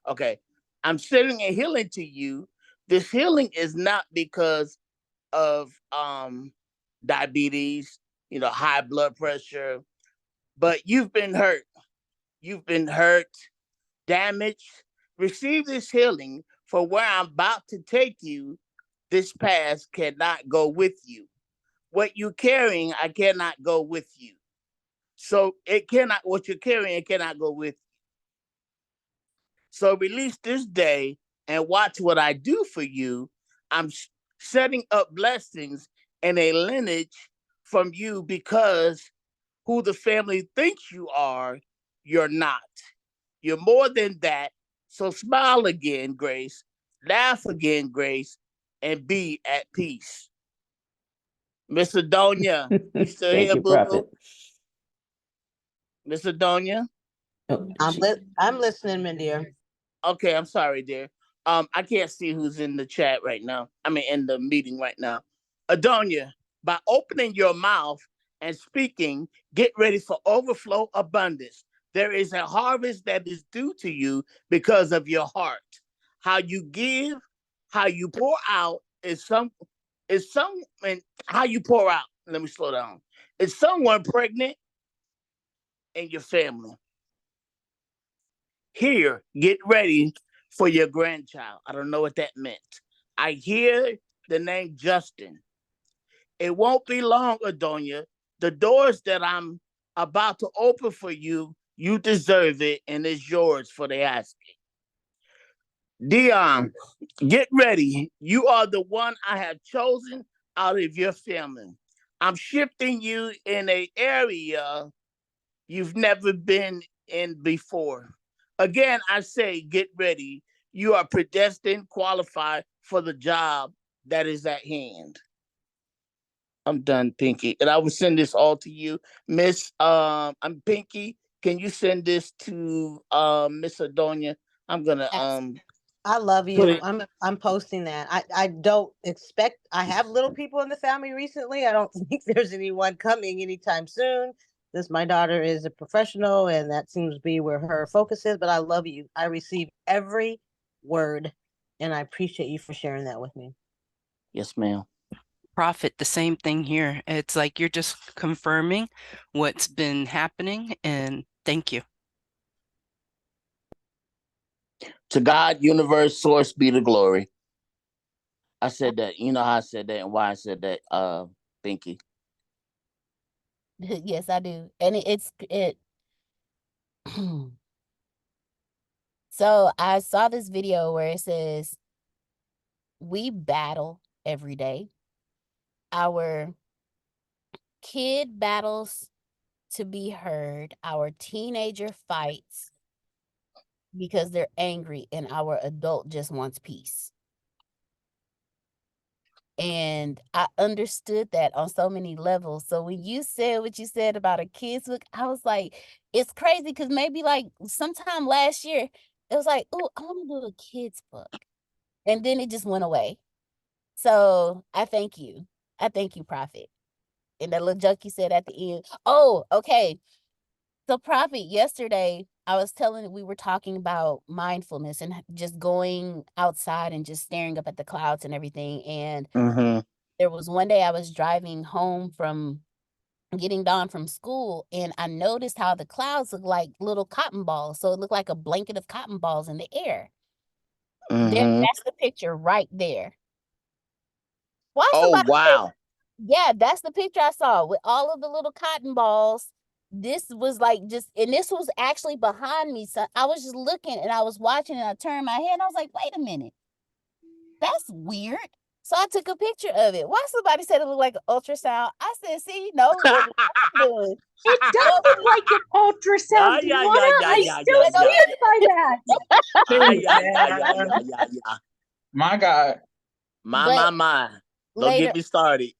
Okay. I'm sending a healing to you. This healing is not because of diabetes, high blood pressure, but you've been hurt. You've been hurt, damaged. Receive this healing, for where I'm about to take you, this past cannot go with you. What you're carrying, I cannot go with you. So what you're carrying, it cannot go with you. So release this day and watch what I do for you. I'm setting up blessings and a lineage from you because who the family thinks you are, you're not. You're more than that. So smile again, Grace. Laugh again, Grace, and be at peace. Miss Adonia, you still Thank here, you, boo Prophet. boo? Miss Adonia? Oh, I'm listening, my dear. Okay, I'm sorry, dear. I can't see who's in the chat right now. I mean, in the meeting right now. Adonia, by opening your mouth and speaking, get ready for overflow abundance. There is a harvest that is due to you because of your heart. How you give, how you pour out is and how you pour out. Let me slow down. Is someone pregnant in your family? Here, get ready for your grandchild. I don't know what that meant. I hear the name Justin. It won't be long, Adonia. The doors that I'm about to open for you, you deserve it, and it's yours for the asking. Dion, get ready. You are the one I have chosen out of your family. I'm shifting you in an area you've never been in before. Again, I say, get ready. You are predestined, qualified for the job that is at hand. I'm done, Pinky. And I will send this all to you. Miss I'm Pinky. Can you send this to Miss Adonia? I'm gonna I love put you. it. I'm posting that. I don't expect I have little people in the family recently. I don't think there's anyone coming anytime soon. This my daughter is a professional and that seems to be where her focus is, but I love you. I receive every word and I appreciate you for sharing that with me. Yes, ma'am. Prophet, the same thing here. It's like you're just confirming what's been happening, and thank you. To God, universe, source be the glory. I said that. You know how I said that and why I said that, Pinky. Yes, I do. And it so I saw this video where it says we battle every day. Our kid battles to be heard. Our teenager fights because they're angry, and our adult just wants peace. And I understood that on so many levels. So when you said what you said about a kid's book, I was like, it's crazy because maybe like sometime last year, it was like, oh, I want to do a kid's book. And then it just went away. So I thank you. I thank you, Prophet. And that little joke you said at the end. Oh, okay. So Prophet, yesterday I was telling we were talking about mindfulness and just going outside and just staring up at the clouds and everything. And there was one day I was driving home from getting Dawn from school, and I noticed how the clouds look like little cotton balls. So it looked like a blanket of cotton balls in the air. That's the picture right there. Why Oh, somebody wow. Yeah, that's the picture I saw with all of the little cotton balls. This was like and this was actually behind me. So I was just looking and I was watching and I turned my head and I was like, wait a minute. That's weird. So I took a picture of it. Why somebody said it looked like an ultrasound? I said, see, no, what I'm doing. It does look like an ultrasound, Deanna. I still stand by that. Yeah. My God. My. Don't Later. get me started.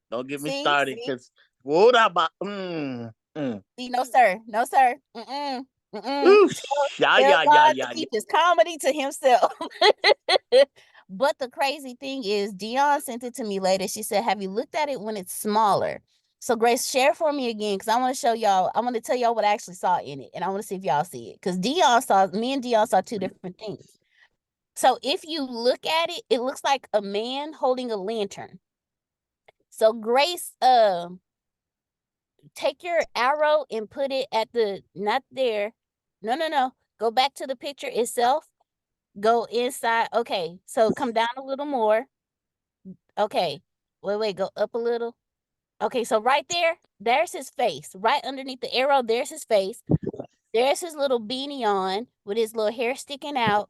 Don't get me started because what about See, no, sir. No, sir. Mm-mm. Yeah. God to keep his comedy to himself. But the crazy thing is, Dion sent it to me later. She said, have you looked at it when it's smaller? So Grace, share for me again, because I want to show y'all, I want to tell y'all what I actually saw in it. And I want to see if y'all see it. Because me and Dion saw two different things. So if you look at it, it looks like a man holding a lantern. So Grace, take your arrow and put it at not there. No. Go back to the picture itself. Go inside. Okay, so come down a little more. Okay, wait, go up a little. Okay, so right there's his face. Right underneath the arrow, there's his face. There's his little beanie on with his little hair sticking out.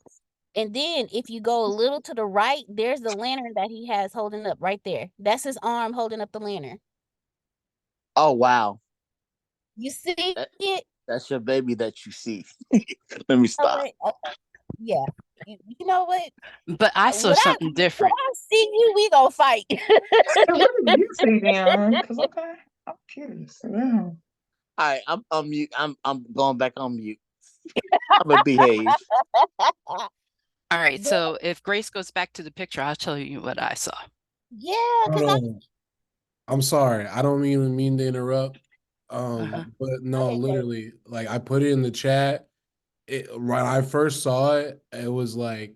And then if you go a little to the right, there's the lantern that he has holding up right there. That's his arm holding up the lantern. Oh, wow. You see it? That's your baby that you see. Let me stop. Yeah. You know what? But I saw something different. When I see you, we gonna fight. So what did you see, Dion? Because okay, I'm curious. Yeah. All right, I'm on mute. I'm going back on mute. I'm gonna behave. All right, so if Grace goes back to the picture, I'll tell you what I saw. Yeah, because I'm sorry. I don't even mean to interrupt. But no, literally, like I put it in the chat. When I first saw it, it was like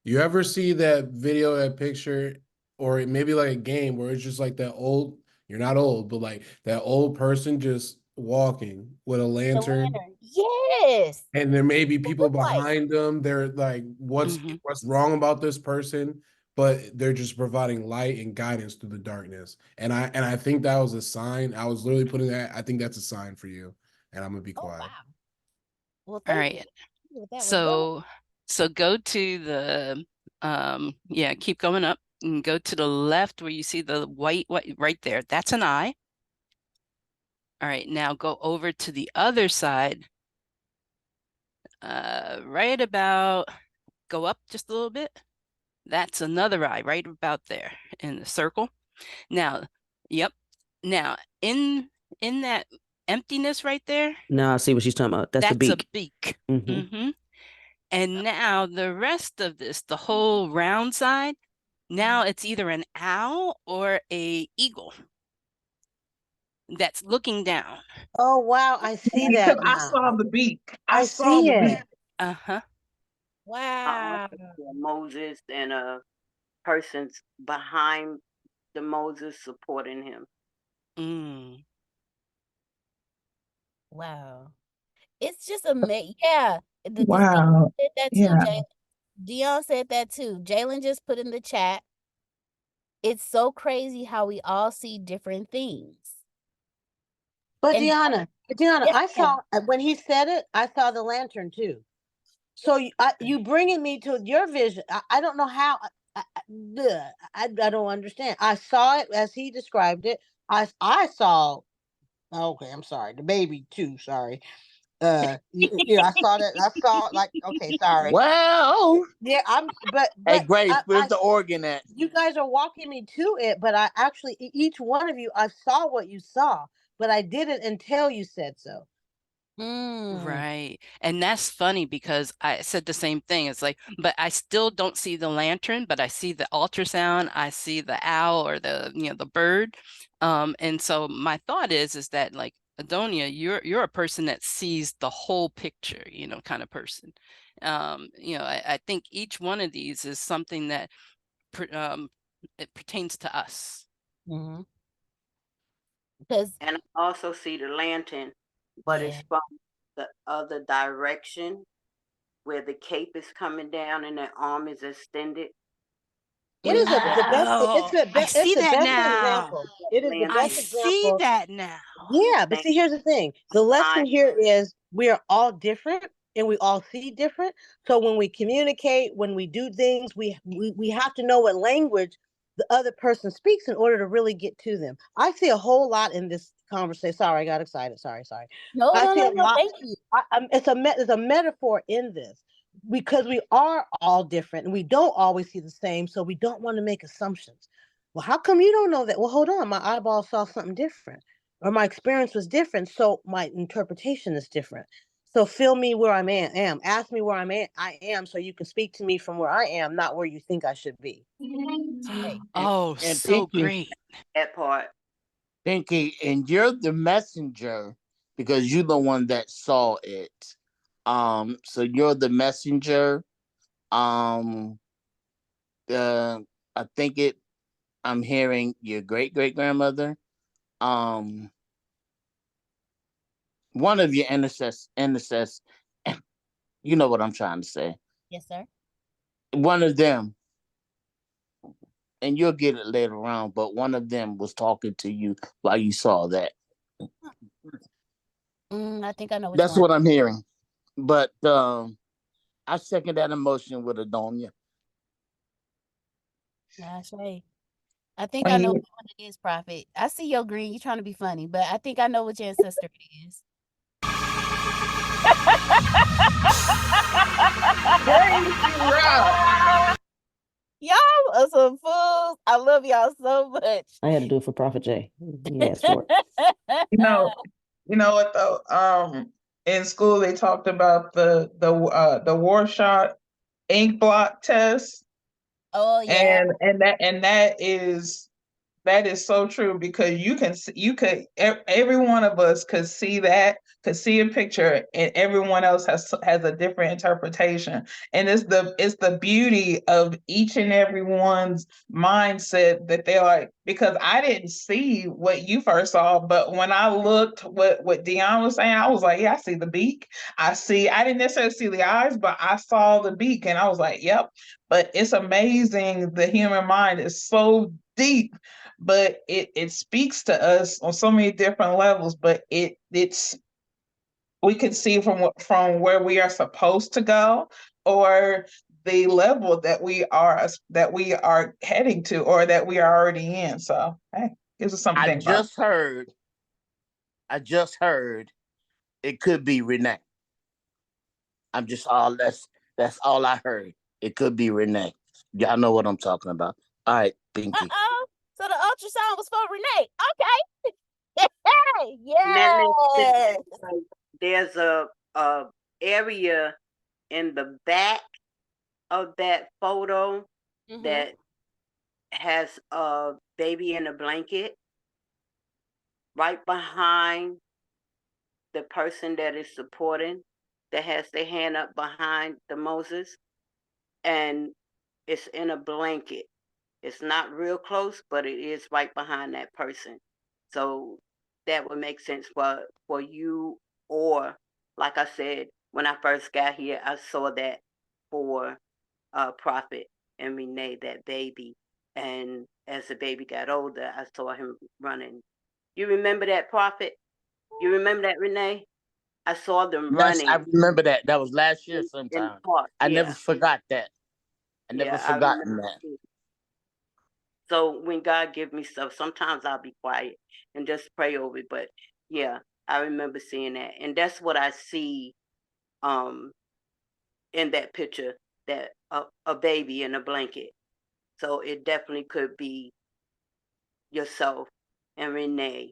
You ever see that video, that picture, or maybe like a game where it's just like that old, you're not old, but like that old person just walking with a The lantern, lantern. Yes. and there may be people Look like. behind them. They're like, what's wrong about this person? But they're just providing light and guidance through the darkness. And I think that was a sign. I was literally putting that. I think that's a sign for you. And I'm gonna be quiet. Wow. Well, All thank you. right. That was dope. So go to the yeah, keep going up and go to the left where you see the white right there. That's an eye. All right, now go over to the other side. Right about, go up just a little bit. That's another eye right about there in the circle. Now, yep. Now in that emptiness right there. Now I see what she's talking about. That's the beak. A beak. And now the rest of this, the whole round side, now it's either an owl or a eagle that's looking down. Oh wow, I see that I now. saw the beak. I saw see the it. beak. Wow. Moses and a person's behind the Moses supporting him. Wow. It's just amazing. Yeah. Wow. Said that too, Jalen. Dion said that too. Jalen just put in the chat. It's so crazy how we all see different things. But And Deanna, yeah. I saw when he said it, I saw the lantern too. So you bringing me to your vision. I don't know how. I don't understand. I saw it as he described it. I saw. Okay, I'm sorry. The baby too. Sorry. I saw that. I saw like. Okay, sorry. Well, yeah, but hey, Grace, where's I the organ at? you guys are walking me to it, but I actually each one of you, I saw what you saw, but I didn't until you said so. Right. And that's funny because I said the same thing. It's like, but I still don't see the lantern, but I see the ultrasound, I see the owl or the bird. And so my thought is that like Adonia, you're a person that sees the whole picture, kind of person. I think each one of these is something that it pertains to us. Because and I also see the lantern, but it's from the other direction where the cape is coming down and the arm is extended. It is the best. I see that now. Example. It is the best I example. see that now. Yeah, but see, here's the thing. The lesson here is we are all different and we all see different. So when we communicate, when we do things, we have to know what language the other person speaks in order to really get to them. I see a whole lot in this conversation. Sorry, I got excited. Sorry. No, I see a lot. thank you. There's a metaphor in this because we are all different and we don't always see the same. So we don't want to make assumptions. Well, how come you don't know that? Well, hold on. My eyeball saw something different or my experience was different. So my interpretation is different. So feel me where I am. Ask me where I am so you can speak to me from where I am, not where you think I should be. Oh, and so Pinky, great. That part. Pinky, and you're the messenger because you're the one that saw it. So you're the messenger. I think I'm hearing your great grandmother. One of your intercess. You know what I'm trying to say. Yes, sir. One of them, and you'll get it later on, but one of them was talking to you while you saw that. I think I know which That's one. what I'm hearing. But I second that emotion with Adonia. That's right. I think I know which one it is, Prophet. I see your green. You're trying to be funny, but I think I know which ancestor it is. Y'all are some fools. I love y'all so much. I had to do it for Prophet J. He asked for it. You know what though? In school they talked about the Warshot ink blot test. Oh yeah. And that is so true because you could every one of us could see that could see a picture and everyone else has a different interpretation. And it's the beauty of each and everyone's mindset that they're like, because I didn't see what you first saw, but when I looked what Dion was saying, I was like, yeah, I see the beak. I didn't necessarily see the eyes, but I saw the beak and I was like, yep. But it's amazing. The human mind is so deep, but it speaks to us on so many different levels, but it's we can see from where we are supposed to go, or the level that we are heading to, or that we are already in. So hey, gives us something I to think about. just heard it could be Renee. That's all I heard. It could be Renee. Y'all know what I'm talking about. All right, Pinky. So the ultrasound was for Renee. Okay. And that makes Yes. sense. There's a area in the back of that photo that has a baby in a blanket right behind the person that is supporting, that has their hand up behind the Moses, and it's in a blanket. It's not real close, but it is right behind that person. So that would make sense for you, or like I said, when I first got here, I saw that for Prophet and Renee, that baby. And as the baby got older, I saw him running. You remember that, Prophet? You remember that, Renee? I saw them Yes, I running remember that. That was last year in the sometime. park. I never Yeah, forgot that. I never yeah, I forgotten remember that. too. So when God give me stuff, sometimes I'll be quiet and just pray over it. But yeah, I remember seeing that, and that's what I see um in that picture, that a baby in a blanket. So it definitely could be yourself and Renee,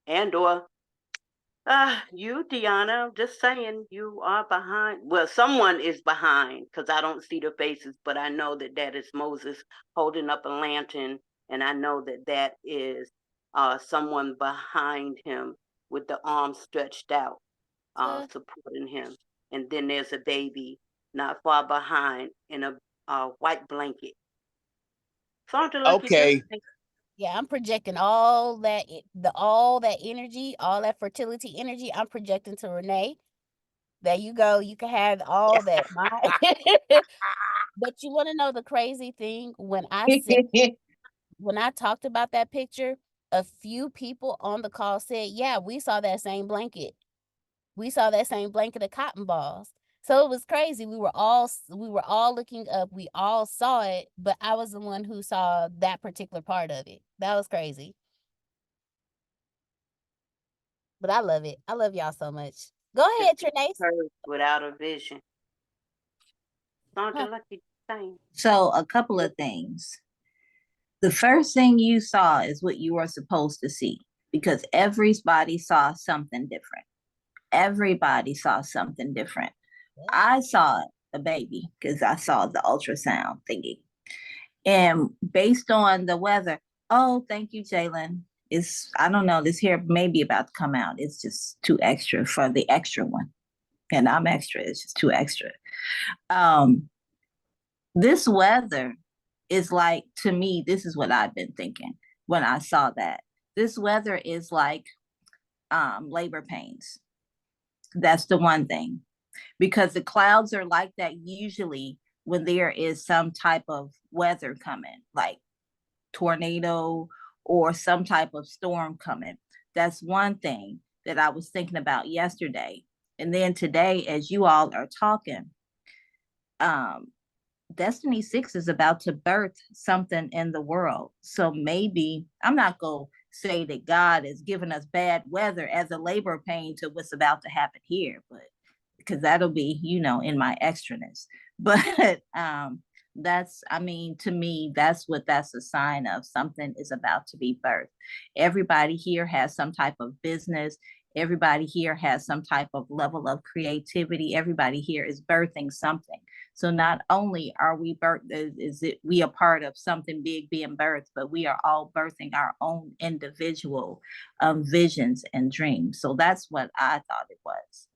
and or you, Deanna. I'm just saying you are behind. Well, someone is behind because I don't see the faces, but I know that that is Moses holding up a lantern, and I know that that is someone behind him with the arms stretched out, supporting him. And then there's a baby not far behind in a white blanket. Sandra, Lucky, just Okay. Yeah, I'm projecting all that all that energy, all that fertility energy. I'm projecting to Renee. There you go. You can have all that. But you want to know the crazy thing? When I talked about that picture, a few people on the call said, "Yeah, we saw that same blanket. We saw that same blanket of cotton balls." So it was crazy. We were all looking up. We all saw it, but I was the one who saw that particular part of it. That was crazy. But I love it. I love y'all so much. Go ahead, Trinace. Without a vision. Sandra, Huh. Lucky, saying. So a couple of things. The first thing you saw is what you were supposed to see, because everybody saw something different. Everybody saw something different. I saw a baby because I saw the ultrasound thingy. And based on the weather, oh, thank you, Jalen. I don't know, this hair may be about to come out. It's just too extra for the extra one. And I'm extra, it's just too extra. This weather is like, to me, this is what I've been thinking when I saw that. This weather is like labor pains. That's the one thing, because the clouds are like that usually when there is some type of weather coming, like tornado or some type of storm coming. That's one thing that I was thinking about yesterday. And then today, as you all are talking, Destiny 6 is about to birth something in the world. So maybe I'm not going to say that God is giving us bad weather as a labor pain to what's about to happen here, but because that'll be, in my extraness. But to me, that's a sign of. Something is about to be birthed. Everybody here has some type of business. Everybody here has some type of level of creativity. Everybody here is birthing something. So not only are we we a part of something big being birthed, but we are all birthing our own individual visions and dreams. So that's what I thought it was.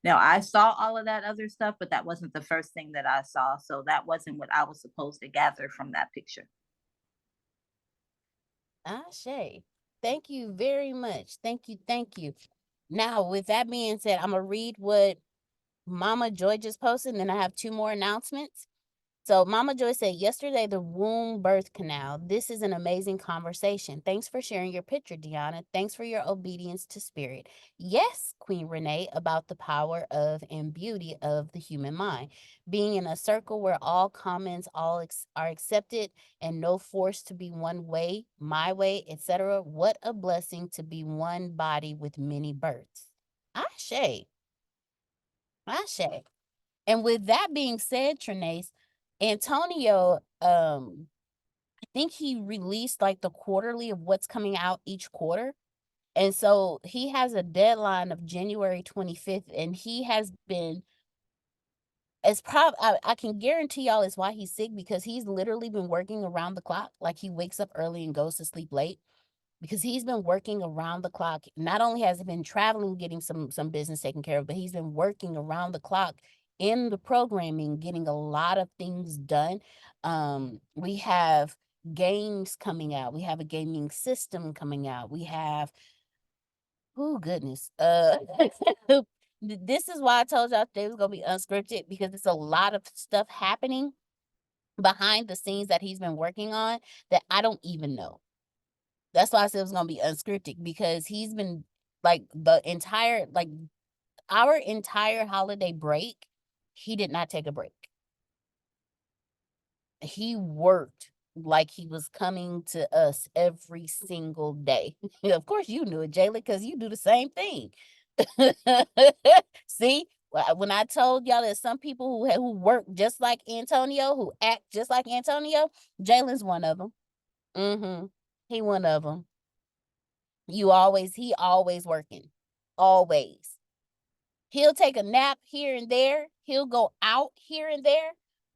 Now I saw all of that other stuff, but that wasn't the first thing that I saw. So that wasn't what I was supposed to gather from that picture. Ashe. Thank you very much. Thank you. Thank you. Now, with that being said, I'm going to read what Mama Joy just posted, and then I have 2 more announcements. So Mama Joy said, yesterday, the womb birth canal. This is an amazing conversation. Thanks for sharing your picture, Deanna. Thanks for your obedience to spirit. Yes, Queen Renee, about the power of and beauty of the human mind. Being in a circle where all comments are accepted and no force to be one way, my way, etc. What a blessing to be one body with many births. Ashe. Ashe. And with that being said, Trinace, Antonio, I think he released like the quarterly of what's coming out each quarter. And so he has a deadline of January 25th, and he has been I can guarantee y'all it's why he's sick, because he's literally been working around the clock. Like, he wakes up early and goes to sleep late because he's been working around the clock. Not only has he been traveling, getting some business taken care of, but he's been working around the clock in the programming, getting a lot of things done. We have games coming out. We have a gaming system coming out. We have, oh goodness. This is why I told y'all today was gonna be unscripted, because it's a lot of stuff happening behind the scenes that he's been working on that I don't even know. That's why I said it was gonna be unscripted, because he's been like our entire holiday break, he did not take a break. He worked like he was coming to us every single day. Of course, you knew it, Jayla, because you do the same thing. See, when I told y'all there's some people who work just like Antonio, who act just like Antonio, Jalen's one of them. He one of them. He always working. Always. He'll take a nap here and there. He'll go out here and there.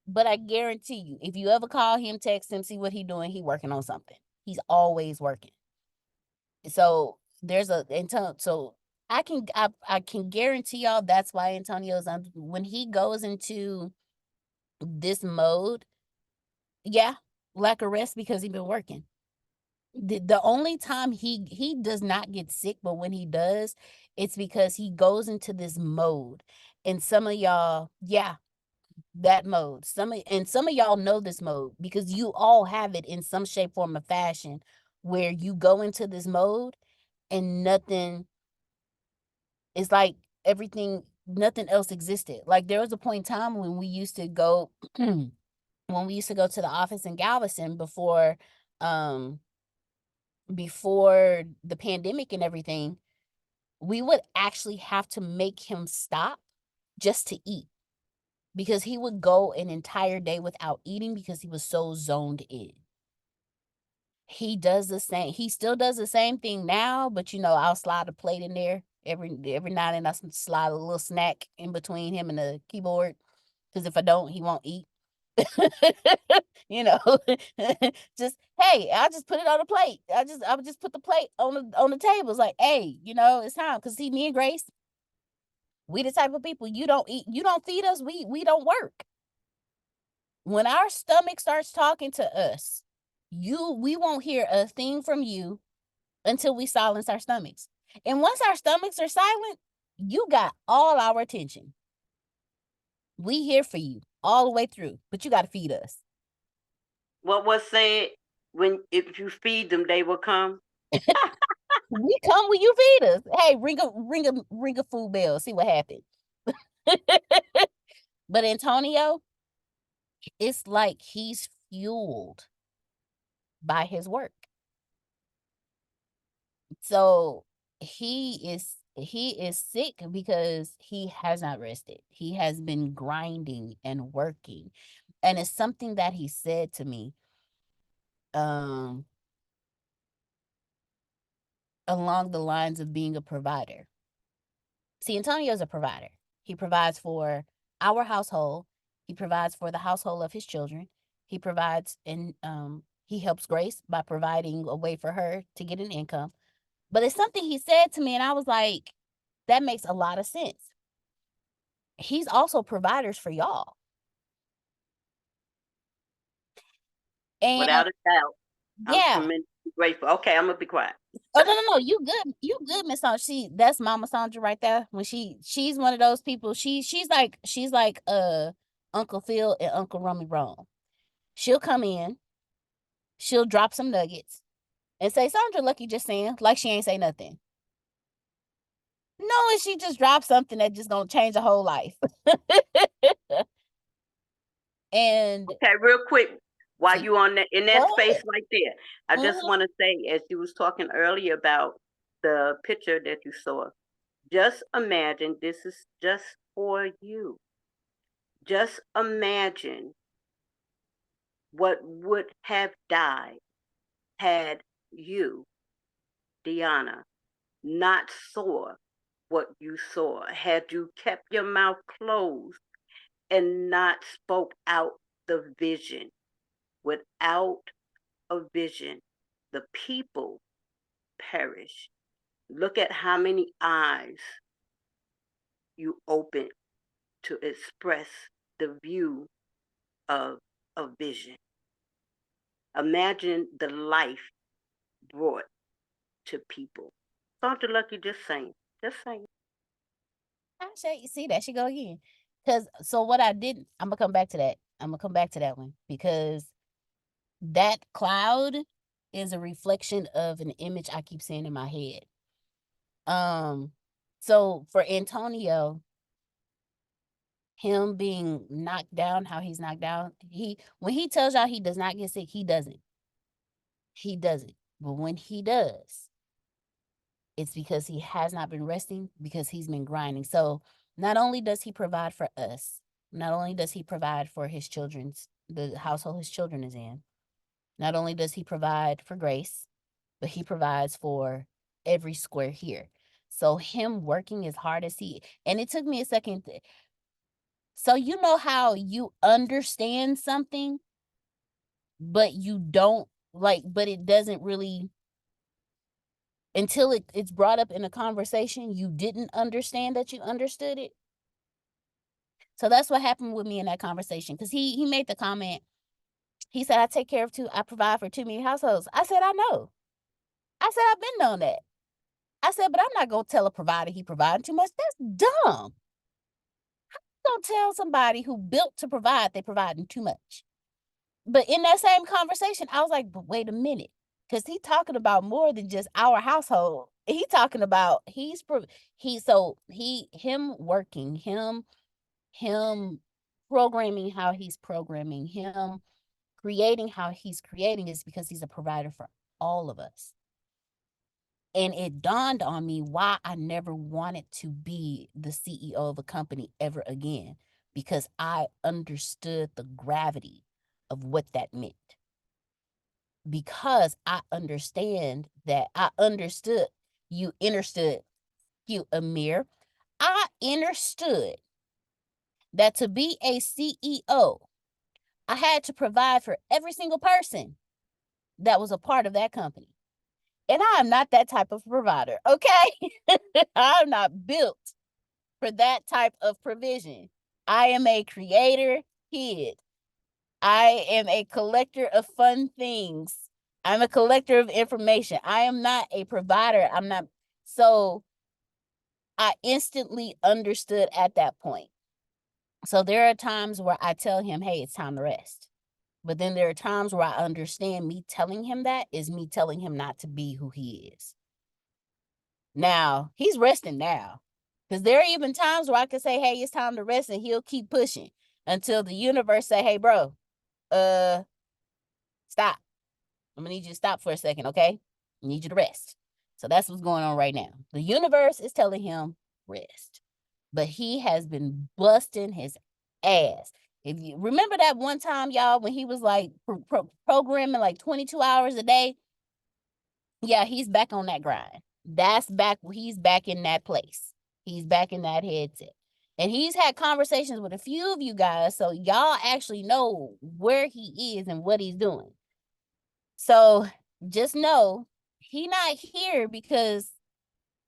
But I guarantee you, if you ever call him, text him, see what he doing, he working on something. He's always working. So so I can guarantee y'all that's why Antonio's when he goes into this mode, yeah, lack of rest, because he's been working. The only time he does not get sick, but when he does, it's because he goes into this mode. And some of y'all, yeah, that mode. Some of y'all know this mode, because you all have it in some shape, form, or fashion, where you go into this mode and nothing is like nothing else existed. Like, there was a point in time when we used to go to the office in Galveston before the pandemic and everything. We would actually have to make him stop just to eat, because he would go an entire day without eating because he was so zoned in. He still does the same thing now, but I'll slide a plate in there every now and then. I slide a little snack in between him and the keyboard, because if I don't, he won't eat. Just, hey, I'll just put it on the plate. I would just put the plate on the table. It's like, hey, it's time. Because see, me and Grace, we the type of people, you don't feed us, we don't work. When our stomach starts talking to us, we won't hear a thing from you until we silence our stomachs. And once our stomachs are silent, you got all our attention. We here for you all the way through, but you got to feed us. What was said? If you feed them, they will come. We come when you feed us. Hey, ring a food bell. See what happens. But Antonio, it's like he's fueled by his work. So he is sick because he has not rested. He has been grinding and working. And it's something that he said to me along the lines of being a provider. See, Antonio's a provider. He provides for our household. He provides for the household of his children. He provides and he helps Grace by providing a way for her to get an income. But it's something he said to me, and I was like, that makes a lot of sense. He's also providers for y'all. And without a doubt, yeah. I'm tremendously grateful. Okay, I'm gonna be quiet. Oh, no, you good, Miss Sandra. That's Mama Sandra right there. When she's one of those people. She's like Uncle Phil and Uncle Rummy Wrong. She'll come in, she'll drop some nuggets, and say, Sandra Lucky just saying, like she ain't say nothing. No, and she just dropped something that just gonna change a whole life. And okay, real quick, while you on that in that space ahead. right there, I just want to say, as you was talking earlier about the picture that you saw, just imagine this is just for you. Just imagine what would have died had you, Deanna, not saw what you saw, had you kept your mouth closed and not spoke out the vision. Without a vision, the people perish. Look at how many eyes you open to express the view of a vision. Imagine the life brought to people. Sandra Lucky just saying. Just saying. You see that she go again. Because so what I did, I'm gonna come back to that. I'm gonna come back to that one because that cloud is a reflection of an image I keep seeing in my head. So for Antonio, him being knocked down, how he's knocked down, when he tells y'all he does not get sick, he doesn't. He doesn't. But when he does, it's because he has not been resting, because he's been grinding. So not only does he provide for us, not only does he provide for the household his children is in, not only does he provide for Grace, but he provides for every square here. So him working as hard as and it took me a second. So you know how you understand something, but you don't but it doesn't really, until it's brought up in a conversation, you didn't understand that you understood it. So that's what happened with me in that conversation. Because he made the comment, he said, I provide for too many households. I said, I know. I said, I've been knowing that. I said, but I'm not going to tell a provider he provided too much. That's dumb. I'm going to tell somebody who built to provide they providing too much. But in that same conversation, I was like, but wait a minute. Because he's talking about more than just our household. He talking about him working, him programming how he's programming, him creating how he's creating is because he's a provider for all of us. And it dawned on me why I never wanted to be the CEO of a company ever again, because I understood the gravity of what that meant. Because I understood, you, Amir. I understood that to be a CEO, I had to provide for every single person that was a part of that company. And I am not that type of provider, okay? I'm not built for that type of provision. I am a creator kid. I am a collector of fun things. I'm a collector of information. I am not a provider. So I instantly understood at that point. So there are times where I tell him, hey, it's time to rest. But then there are times where I understand me telling him that is me telling him not to be who he is. Now, he's resting now. Because there are even times where I can say, hey, it's time to rest, and he'll keep pushing until the universe say, hey, bro, stop. I'm gonna need you to stop for a second, okay? I need you to rest. So that's what's going on right now. The universe is telling him rest. But he has been busting his ass. If you remember that one time, y'all, when he was like programming like 22 hours a day, yeah, he's back on that grind. He's back in that place. He's back in that headset. And he's had conversations with a few of you guys, so y'all actually know where he is and what he's doing. So just know he not here because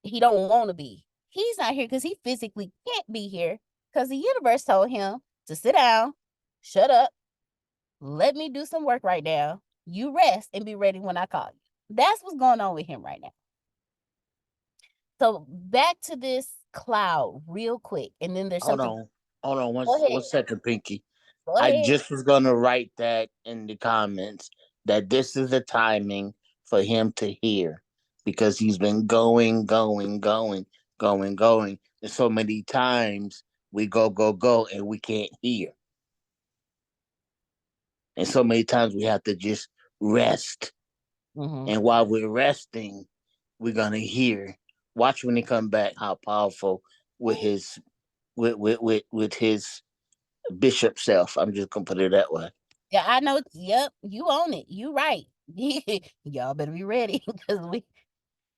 he don't want to be. He's not here because he physically can't be here because the universe told him to sit down, shut up, let me do some work right now. You rest and be ready when I call you. That's what's going on with him right now. So back to this cloud real quick. And then there's something. Hold on Go ahead. 1 second, Pinky. Go I ahead. just was gonna write that in the comments that this is the timing for him to hear because he's been going. And so many times we go, and we can't hear. And so many times we have to just rest. And while we're resting, we're gonna hear. Watch when he come back how powerful with his with his bishop self. I'm just gonna put it that way. Yeah, I know. Yep, you own it. You right. Y'all better be ready because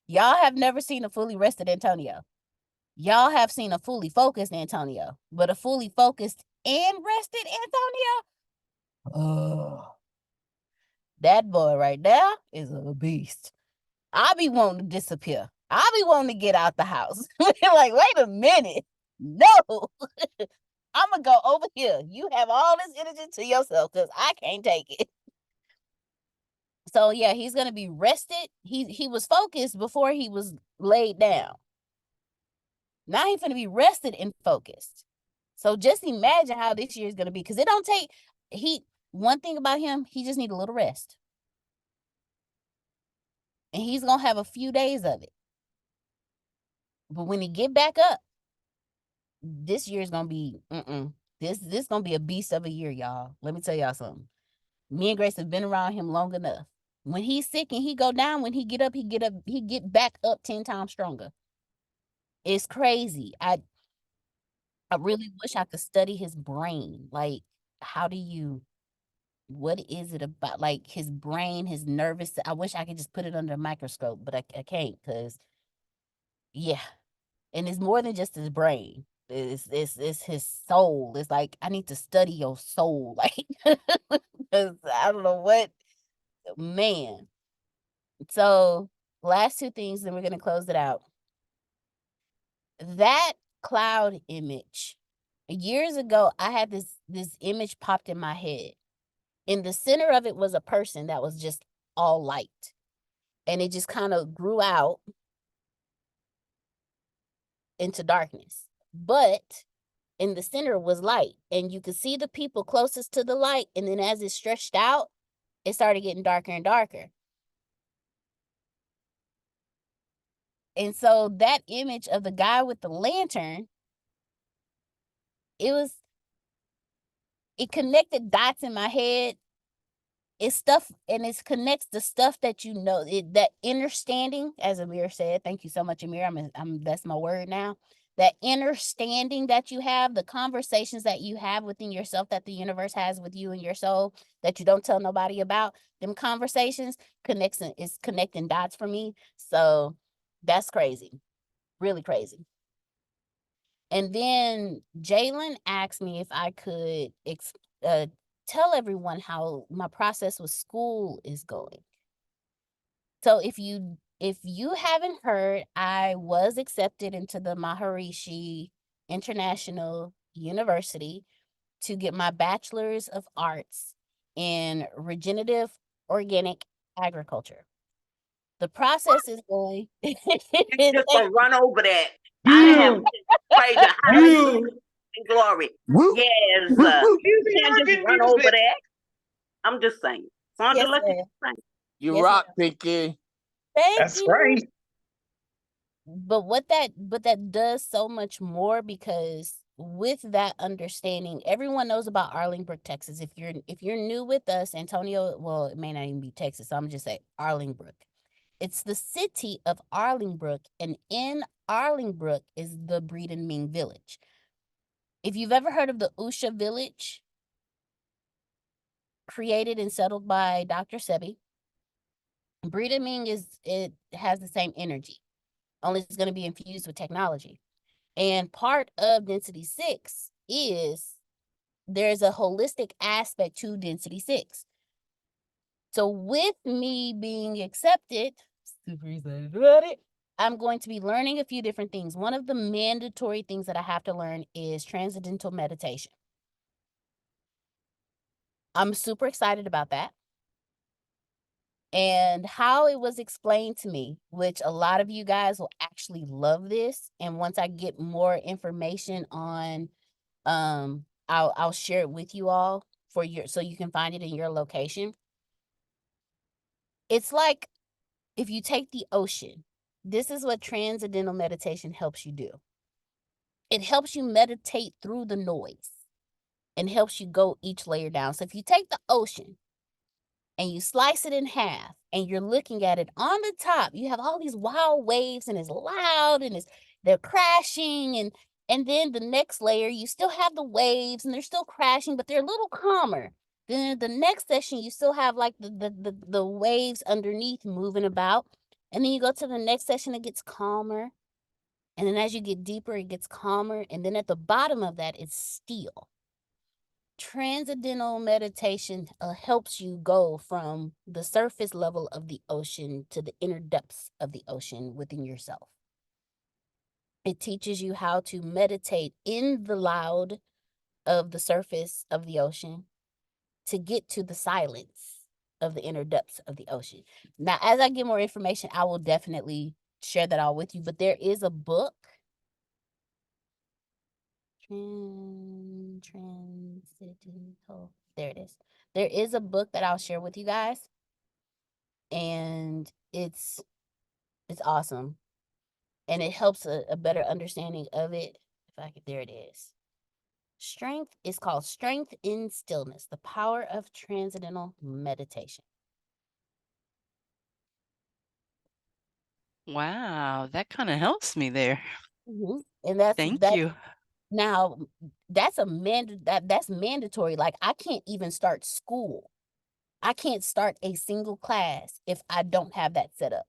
y'all have never seen a fully rested Antonio. Y'all have seen a fully focused Antonio, but a fully focused and rested Antonio. Oh, that boy right there is a beast. I be wanting to disappear. I be wanting to get out the house. Like, wait a minute. No. I'm gonna go over here. You have all this energy to yourself because I can't take it. So yeah, he's gonna be rested. He was focused before he was laid down. Now he's gonna be rested and focused. So just imagine how this year is gonna be because it don't take one thing about him, he just need a little rest. And he's gonna have a few days of it. But when he get back up, this year is gonna be this gonna be a beast of a year, y'all. Let me tell y'all something. Me and Grace have been around him long enough. When he's sick and he go down, when he get up, he get back up 10 times stronger. It's crazy. I really wish I could study his brain. Like, what is it about like his brain, his nervous? I wish I could just put it under a microscope, but I can't because yeah. And it's more than just his brain. It's his soul. It's like I need to study your soul. Like, because I don't know what, man. So last two things, then we're gonna close it out. That cloud image. Years ago, I had this image popped in my head. In the center of it was a person that was just all light. And it just kind of grew out into darkness. But in the center was light. And you could see the people closest to the light. And then as it stretched out, it started getting darker and darker. And so that image of the guy with the lantern, it connected dots in my head. It's stuff, and it connects the stuff that you know, that understanding, as Amir said. Thank you so much, Amir. That's my word now. That understanding that you have, the conversations that you have within yourself, that the universe has with you and your soul, that you don't tell nobody about. Them conversations is connecting dots for me. So that's crazy, really crazy. And then Jalen asked me if I could tell everyone how my process with school is going. So if you haven't heard, I was accepted into the Maharishi International University to get my bachelor's of arts in regenerative organic agriculture. The process is going. You just gonna run over that. I have praise and hallelujah and glory. Yes, you can't just run over that. I'm just saying. Sandra, Yes, let you ma'am. sing. You Yes, rock, ma'am. Pinky. Thank That's you. right. But that does so much more because with that understanding, everyone knows about Arlingbrook, Texas. If you're new with us, Antonio, well, it may not even be Texas, so I'm just saying Arlingbrook. It's the city of Arlingbrook, and in Arlingbrook is the Breeden Ming village. If you've ever heard of the Usha village, created and settled by Dr. Sebi, Breeden Ming it has the same energy, only it's going to be infused with technology. And part of density 6 is there's a holistic aspect to density 6. So with me being accepted, super excited about it, I'm going to be learning a few different things. One of the mandatory things that I have to learn is transcendental meditation. I'm super excited about that. And how it was explained to me, which a lot of you guys will actually love this. And once I get more information on, I'll share it with you all so you can find it in your location. It's like if you take the ocean, this is what transcendental meditation helps you do. It helps you meditate through the noise and helps you go each layer down. So if you take the ocean and you slice it in half and you're looking at it on the top, you have all these wild waves and it's loud and they're crashing, and then the next layer you still have the waves and they're still crashing, but they're a little calmer. Then the next section you still have like the waves underneath moving about, and then you go to the next section, it gets calmer, and then as you get deeper it gets calmer, and then at the bottom of that it's still. Transcendental meditation helps you go from the surface level of the ocean to the inner depths of the ocean within yourself. It teaches you how to meditate in the loud of the surface of the ocean to get to the silence of the inner depths of the ocean. Now, as I get more information, I will definitely share that all with you, but there is a book. Transcendental. There it is. There is a book that I'll share with you guys, and it's awesome, and it helps a better understanding of it. If I could, there it is. It's called Strength in Stillness: The Power of Transcendental Meditation. Wow, that kind of helps me there. Mm-hmm. And that's Thank you. Now, that's that's mandatory. Like, I can't even start school. I can't start a single class if I don't have that set up.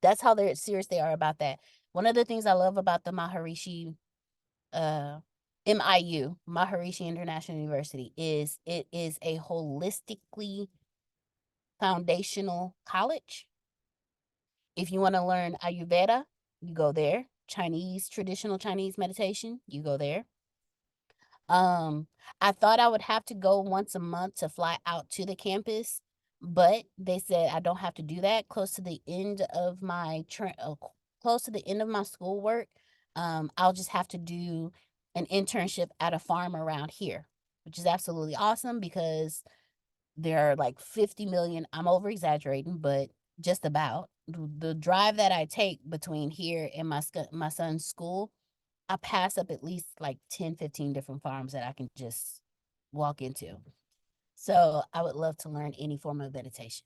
That's how serious they are about that. One of the things I love about the Maharishi, MIU, Maharishi International University, is it is a holistically foundational college. If you want to learn Ayurveda, you go there. Traditional Chinese meditation, you go there. I thought I would have to go once a month to fly out to the campus, but they said I don't have to do that. Close to the end of my schoolwork, I'll just have to do an internship at a farm around here, which is absolutely awesome because there are like 50 million. I'm over exaggerating, but just about the drive that I take between here and my son's school, I pass up at least like 10, 15 different farms that I can just walk into. So I would love to learn any form of meditation.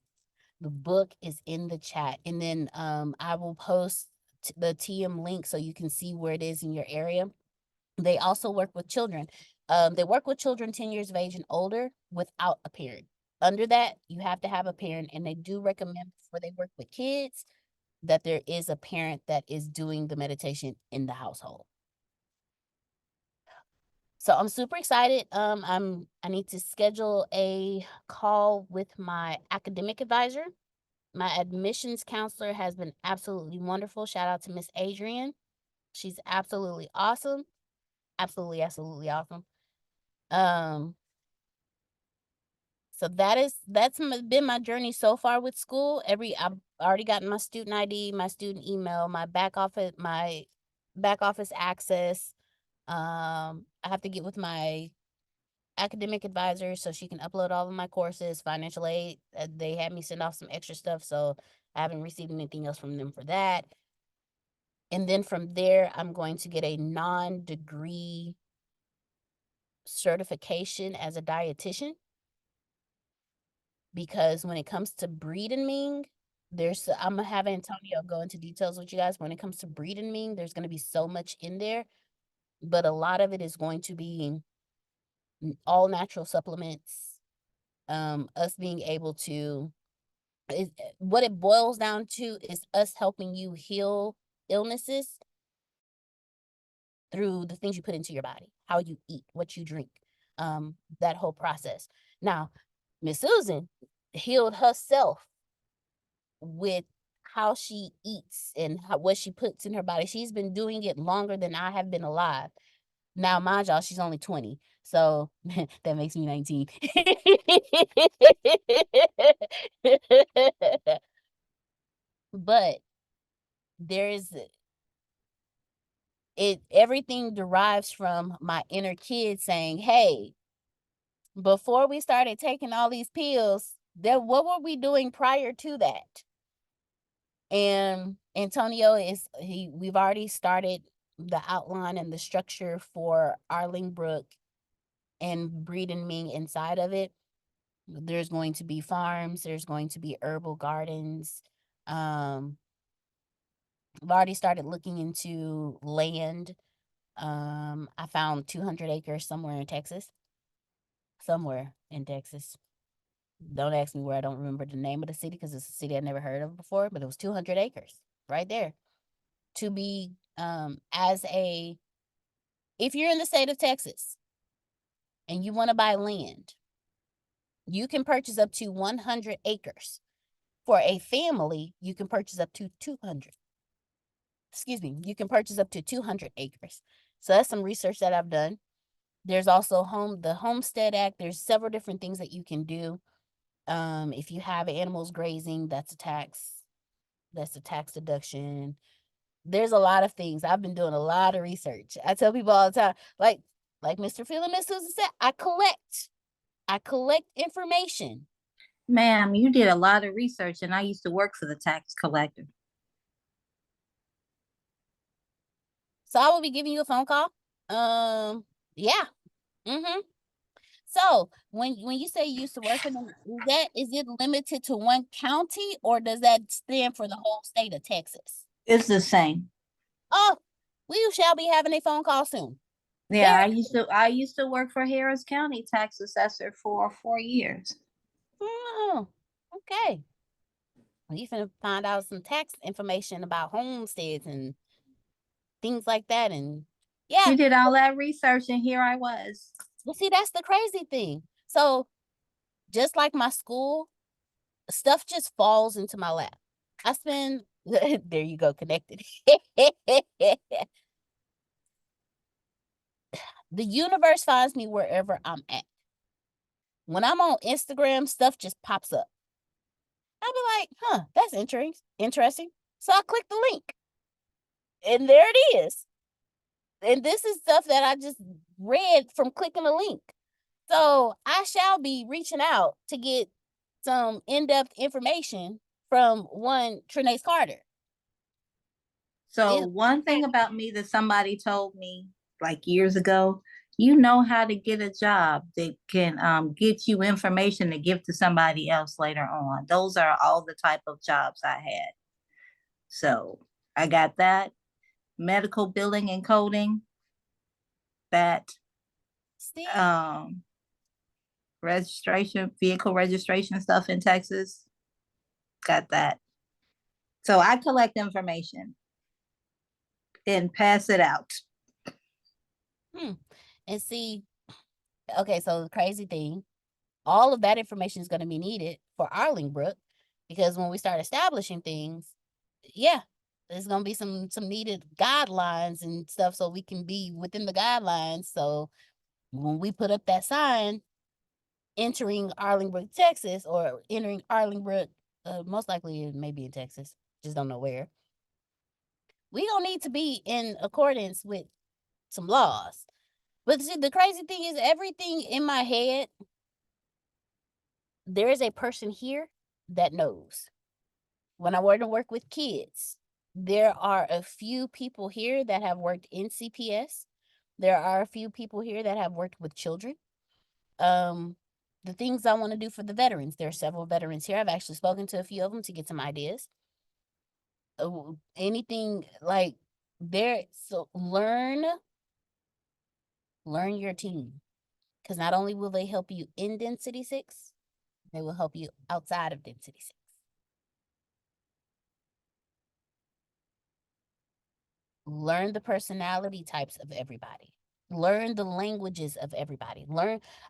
The book is in the chat. And then I will post the TM link so you can see where it is in your area. They also work with children. They work with children 10 years of age and older without a parent. Under that, you have to have a parent. And they do recommend before they work with kids that there is a parent that is doing the meditation in the household. So I'm super excited. I need to schedule a call with my academic advisor. My admissions counselor has been absolutely wonderful. Shout out to Miss Adrian. She's absolutely awesome. Absolutely, absolutely awesome. So that's been my journey so far with school. I've already gotten my student ID, my student email, my back office access. I have to get with my academic advisor so she can upload all of my courses, financial aid. They had me send off some extra stuff, so I haven't received anything else from them for that. And then from there, I'm going to get a non-degree certification as a dietitian, because when it comes to breed and Ming, I'm gonna have Antonio go into details with you guys. When it comes to breed and Ming, there's gonna be so much in there, but a lot of it is going to be all natural supplements. Us being able to, what it boils down to is us helping you heal illnesses through the things you put into your body, how you eat, what you drink, that whole process. Now, Miss Susan healed herself with how she eats and what she puts in her body. She's been doing it longer than I have been alive. Now, mind y'all, she's only 20. So that makes me 19. But there's everything derives from my inner kid saying, hey, before we started taking all these pills, what were we doing prior to that? And Antonio we've already started the outline and the structure for Arlingbrook and breeding me inside of it. There's going to be farms, there's going to be herbal gardens. I've already started looking into land. I found 200 acres somewhere in Texas. Don't ask me where. I don't remember the name of the city because it's a city I've never heard of before, but it was 200 acres right there to be if you're in the state of Texas and you want to buy land, you can purchase up to 100 acres. For a family, you can purchase up to 200. Excuse me, you can purchase up to 200 acres. So that's some research that I've done. There's also the Homestead Act. There's several different things that you can do. If you have animals grazing, that's a tax deduction. There's a lot of things. I've been doing a lot of research. I tell people all the time, like Mr. Phil and Miss Susan said, I collect information. Ma'am, you did a lot of research, and I used to work for the tax collector. So I will be giving you a phone call. Yeah. So when you say you used to work for them, is it limited to one county, or does that stand for the whole state of Texas? It's the same. Oh, we shall be having a phone call soon. Yeah, I used to work for Harris County tax assessor for 4 years. Oh, okay. You finna find out some tax information about homesteads and things like that. And yeah. You did all that research and here I was. Well, see, that's the crazy thing. So just like my school, stuff just falls into my lap. I spend, there you go, connected. The universe finds me wherever I'm at. When I'm on Instagram, stuff just pops up. I'll be like, huh, that's interesting. So I click the link. And there it is. And this is stuff that I just read from clicking a link. So I shall be reaching out to get some in-depth information from one Trinace Carter. So one thing about me that somebody told me like years ago, you know how to get a job that can get you information to give to somebody else later on. Those are all the type of jobs I had. So I got that. Medical billing and coding, that vehicle registration stuff in Texas, got that. So I collect information and pass it out. And see, okay, so the crazy thing, all of that information is going to be needed for Arlingbrook, because when we start establishing things, yeah, there's going to be some needed guidelines and stuff so we can be within the guidelines. So when we put up that sign entering Arlingbrook, Texas, or entering Arlingbrook, most likely it may be in Texas, just don't know where. We don't need to be in accordance with some laws. But see, the crazy thing is everything in my head, there is a person here that knows. When I were to work with kids, there are a few people here that have worked in CPS. There are a few people here that have worked with children. The things I want to do for the veterans, there are several veterans here. I've actually spoken to a few of them to get some ideas. Anything like there, so learn your team, because not only will they help you in Density 6, they will help you outside of Density 6. Learn the personality types of everybody. Learn the languages of everybody.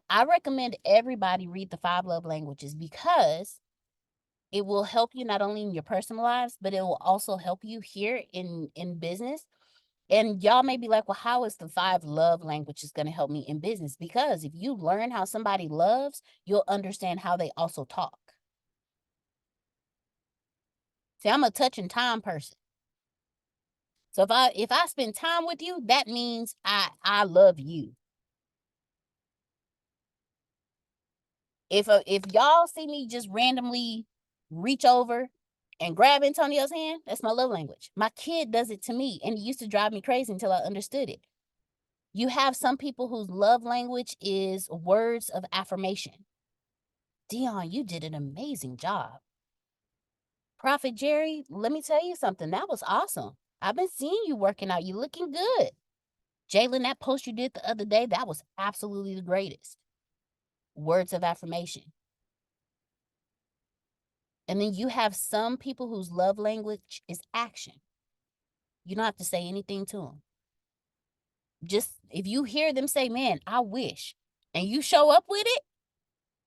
I recommend everybody read the 5 love languages because it will help you not only in your personal lives, but it will also help you here in business. And y'all may be like, well, how is the 5 love languages going to help me in business? Because if you learn how somebody loves, you'll understand how they also talk. See, I'm a touch and time person. So if I spend time with you, that means I love you. If y'all see me just randomly reach over and grab Antonio's hand, that's my love language. My kid does it to me, and it used to drive me crazy until I understood it. You have some people whose love language is words of affirmation. Dion, you did an amazing job. Prophet Jerry, let me tell you something. That was awesome. I've been seeing you working out. You looking good. Jalen, that post you did the other day, that was absolutely the greatest. Words of affirmation. And then you have some people whose love language is action. You don't have to say anything to them. Just if you hear them say, man, I wish, and you show up with it,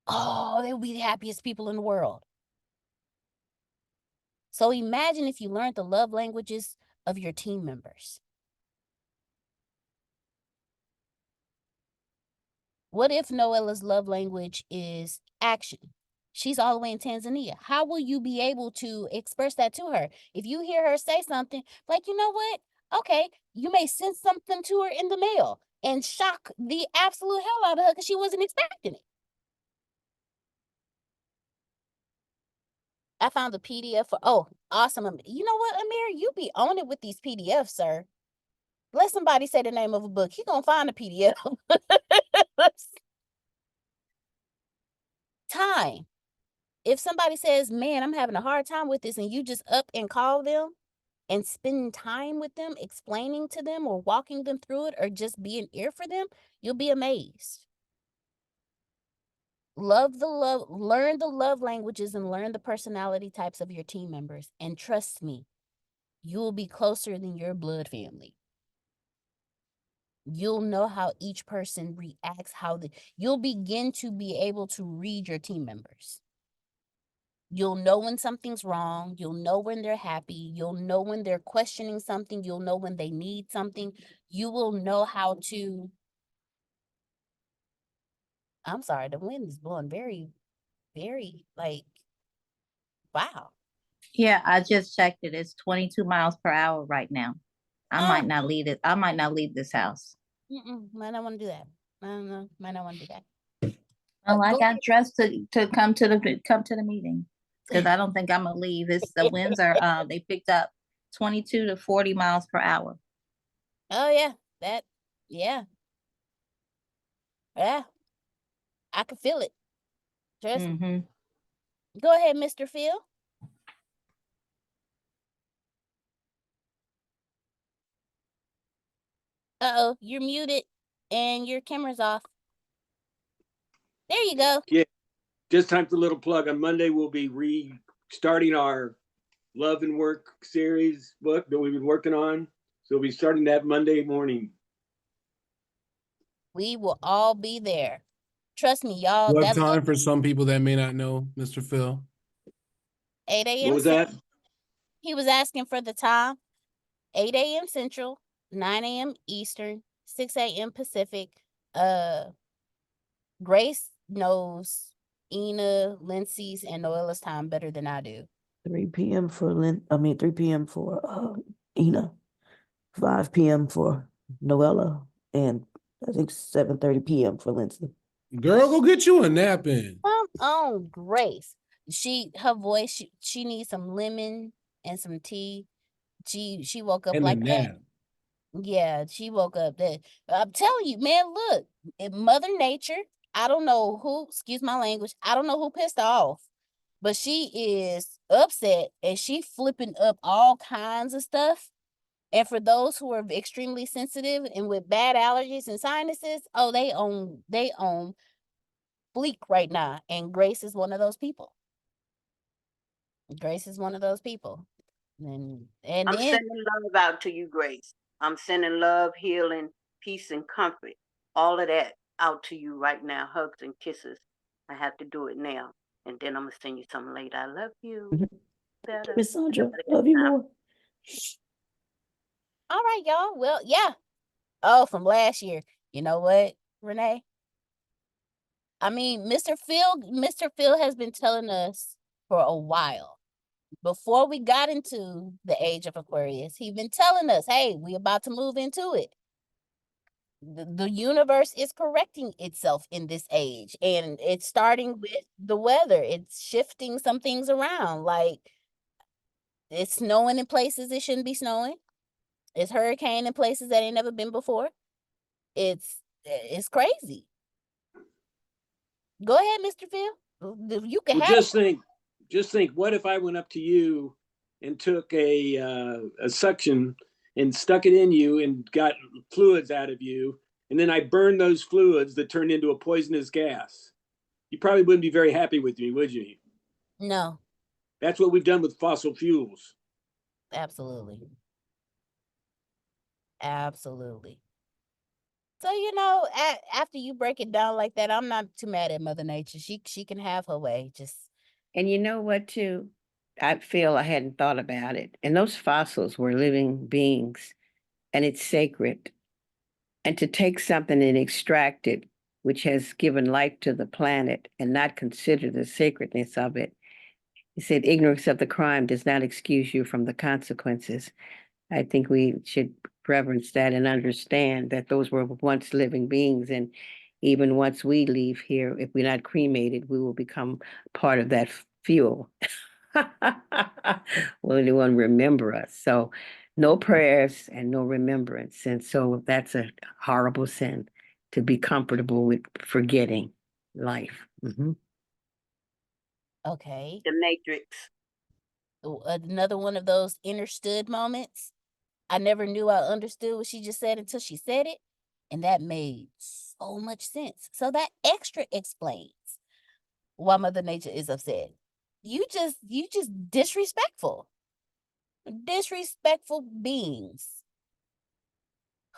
oh, they'll be the happiest people in the world. So imagine if you learned the love languages of your team members. What if Noella's love language is action? She's all the way in Tanzania. How will you be able to express that to her? If you hear her say something, like, you know what? Okay, you may send something to her in the mail and shock the absolute hell out of her because she wasn't expecting it. I found the PDF for, oh, awesome. You know what, Amir? You be on it with these PDFs, sir. Let somebody say the name of a book. He gonna find a PDF. Time. If somebody says, man, I'm having a hard time with this, and you just up and call them and spend time with them, explaining to them or walking them through it or just be an ear for them, you'll be amazed. Learn the love languages and learn the personality types of your team members. And trust me, you will be closer than your blood family. You'll know how each person reacts, you'll begin to be able to read your team members. You'll know when something's wrong. You'll know when they're happy. You'll know when they're questioning something. You'll know when they need something. You will know how to. I'm sorry, the wind is blowing very, very wow. Yeah, I just checked it. It's 22 miles per hour right now. I might not leave it. I might not leave this house. Might not want to do that. I don't know. Might not want to do that. Well, I got dressed to come to the meeting because I don't think I'm gonna leave. The winds are they picked up 22 to 40 miles per hour. Oh yeah, yeah. I can feel it. Trust me. Go ahead, Mr. Phil. Uh-oh, you're muted and your camera's off. There you go. Yeah, just time for a little plug. On Monday, we'll be restarting our Love and Work series book that we've been working on. So we'll be starting that Monday morning. We will all be there. Trust me, y'all. What time for some people that may not know, Mr. Phil? 8 a.m. What was that? He was asking for the time. 8 a.m. Central, 9 a.m. Eastern, 6 a.m. Pacific. Grace knows Ina, Lindsay's, and Noella's time better than I do. 3 p.m. for 3 p.m. for Ina, 5 p.m. for Noella, and I think 7:30 p.m. for Lindsay. Girl, go get you a nap in. Come on, Grace. Her voice, she needs some lemon and some tea. She woke up And like a that. nap. Yeah, she woke up that. I'm telling you, man, look, Mother Nature, I don't know who, excuse my language, I don't know who pissed her off, but she is upset and she flipping up all kinds of stuff. And for those who are extremely sensitive and with bad allergies and sinuses, oh, they own bleak right now. And Grace is one of those people. Grace is one of those people. And I'm then sending love out to you, Grace. I'm sending love, healing, peace, and comfort. All of that out to you right now. Hugs and kisses. I have to do it now. And then I'm going to send you something later. I love you. Better. Miss Sandra, love you more. All right, y'all. Well, yeah. Oh, from last year. You know what, Renee? I mean, Mr. Phil has been telling us for a while. Before we got into the age of Aquarius, he's been telling us, hey, we about to move into it. The universe is correcting itself in this age, and it's starting with the weather. It's shifting some things around. Like, it's snowing in places it shouldn't be snowing. It's hurricane in places that ain't never been before. It's crazy. Go ahead, Mr. Phil. You can Well, have just think, what if I went up to you and took a suction and stuck it in you and got fluids out of you, and then I burned those fluids that turned into a poisonous gas? You probably wouldn't be very happy with me, would you? No. That's what we've done with fossil fuels. Absolutely. Absolutely. So, you know, after you break it down like that, I'm not too mad at Mother Nature. She can have her way. Just And you know what, too? I feel I hadn't thought about it. And those fossils were living beings, and it's sacred. And to take something and extract it, which has given life to the planet, and not consider the sacredness of it. He said, ignorance of the crime does not excuse you from the consequences. I think we should reverence that and understand that those were once living beings. And even once we leave here, if we're not cremated, we will become part of that fuel. Will anyone remember us? So no prayers and no remembrance. And so that's a horrible sin, to be comfortable with forgetting life. okay. The Matrix. Another one of those understood moments. I never knew I understood what she just said until she said it. And that made so much sense. So that extra explains why Mother Nature is upset. You just disrespectful. Disrespectful beings.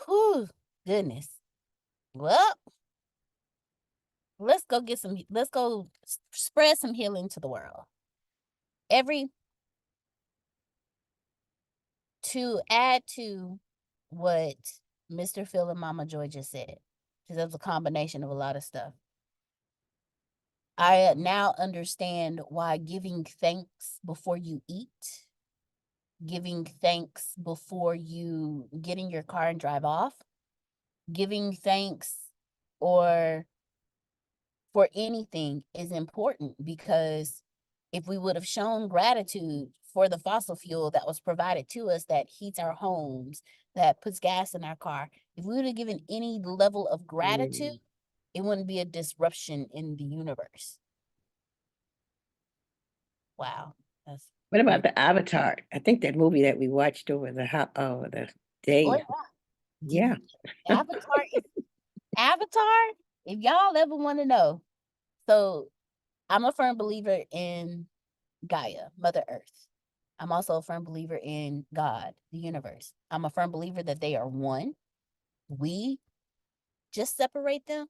Whew, goodness. Well, let's go spread some healing to the world. To add to what Mr. Phil and Mama Joy just said, because that was a combination of a lot of stuff. I now understand why giving thanks before you eat, giving thanks before you get in your car and drive off, giving thanks or for anything is important, because if we would have shown gratitude for the fossil fuel that was provided to us, that heats our homes, that puts gas in our car, if we would have given any level of gratitude, it wouldn't be a disruption in the universe. Wow. What about the Avatar? I think that movie that we watched over the day. Oh, Yeah. Avatar, if y'all ever want to know. So I'm a firm believer in Gaia, Mother Earth. I'm also a firm believer in God, the universe. I'm a firm believer that they are one. We just separate them.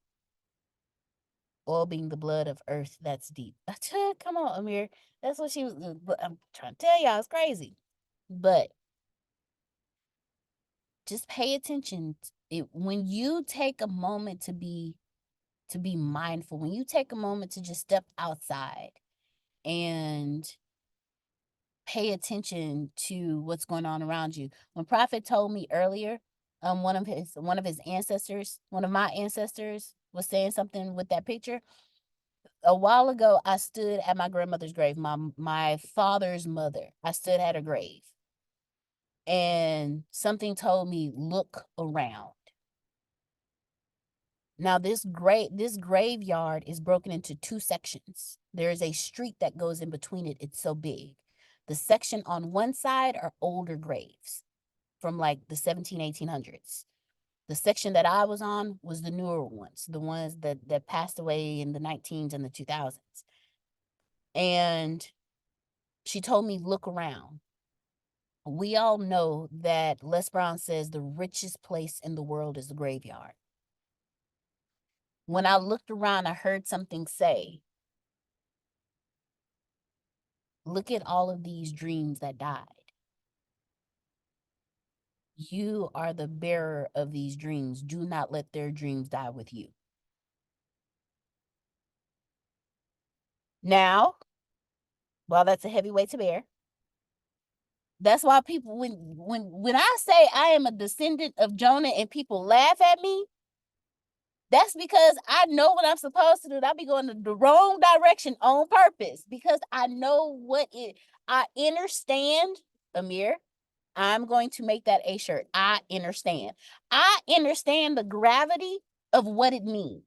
Oil being the blood of earth that's deep. Come on, Amir. That's what she was. I'm trying to tell y'all, it's crazy. But just pay attention. When you take a moment to be mindful, when you take a moment to just step outside and pay attention to what's going on around you. When Prophet told me earlier, one of his ancestors, one of my ancestors was saying something with that picture. A while ago, I stood at my grandmother's grave, my father's mother. I stood at her grave. And something told me, look around. Now, this graveyard is broken into two sections. There is a street that goes in between it. It's so big. The section on one side are older graves from like the 1800s. The section that I was on was the newer ones, the ones that passed away in the 19s and the 2000s. And she told me, look around. We all know that Les Brown says the richest place in the world is the graveyard. When I looked around, I heard something say, look at all of these dreams that died. You are the bearer of these dreams. Do not let their dreams die with you. Now, while that's a heavy weight to bear, that's why people, when I say I am a descendant of Jonah and people laugh at me, that's because I know what I'm supposed to do. I'll be going the wrong direction on purpose because I know I understand, Amir. I'm going to make that a shirt. I understand. I understand the gravity of what it means.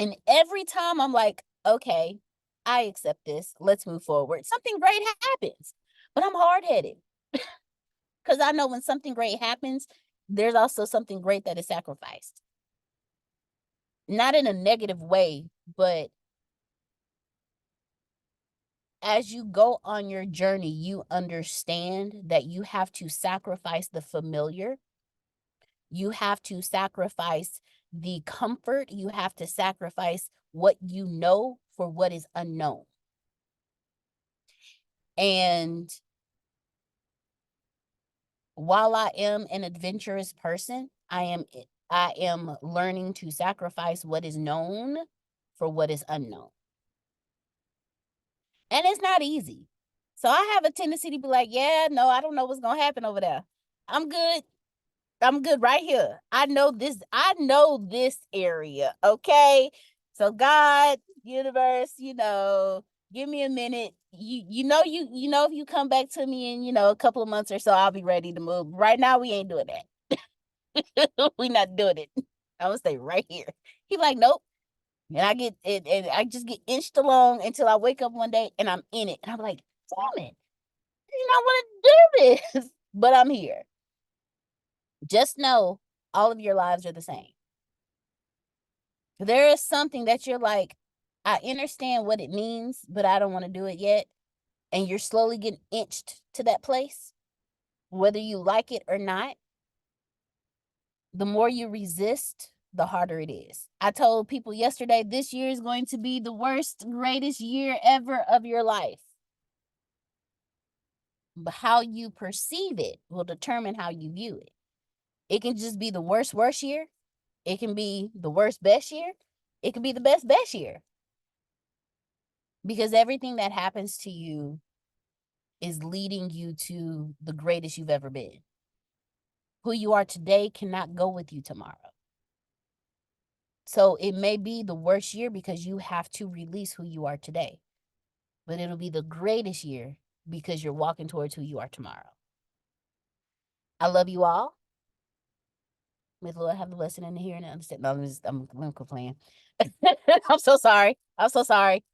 And every time I'm like, okay, I accept this. Let's move forward. Something great happens, but I'm hard-headed because I know when something great happens, there's also something great that is sacrificed. Not in a negative way, but as you go on your journey, you understand that you have to sacrifice the familiar. You have to sacrifice the comfort. You have to sacrifice what you know for what is unknown. And while I am an adventurous person, I am learning to sacrifice what is known for what is unknown. And it's not easy. So I have a tendency to be like, yeah, no, I don't know what's going to happen over there. I'm good. I'm good right here. I know this area. Okay. So God, universe, give me a minute. You know, if you come back to me in, a couple of months or so, I'll be ready to move. Right now, we ain't doing that. We not doing it. I'm gonna stay right here. He like, nope. And I just get inched along until I wake up one day and I'm in it. And I'm like, damn it. I don't want to do this. But I'm here. Just know all of your lives are the same. There is something that you're like, I understand what it means, but I don't want to do it yet. And you're slowly getting inched to that place, whether you like it or not. The more you resist, the harder it is. I told people yesterday, this year is going to be the worst, greatest year ever of your life. But how you perceive it will determine how you view it. It can just be the worst year. It can be the worst, best year. It can be the best year. Because everything that happens to you is leading you to the greatest you've ever been. Who you are today cannot go with you tomorrow. So it may be the worst year because you have to release who you are today. But it'll be the greatest year because you're walking towards who you are tomorrow. I love you all. May the Lord have the blessing in the hearing and understand. No, I'm playing. I'm so sorry.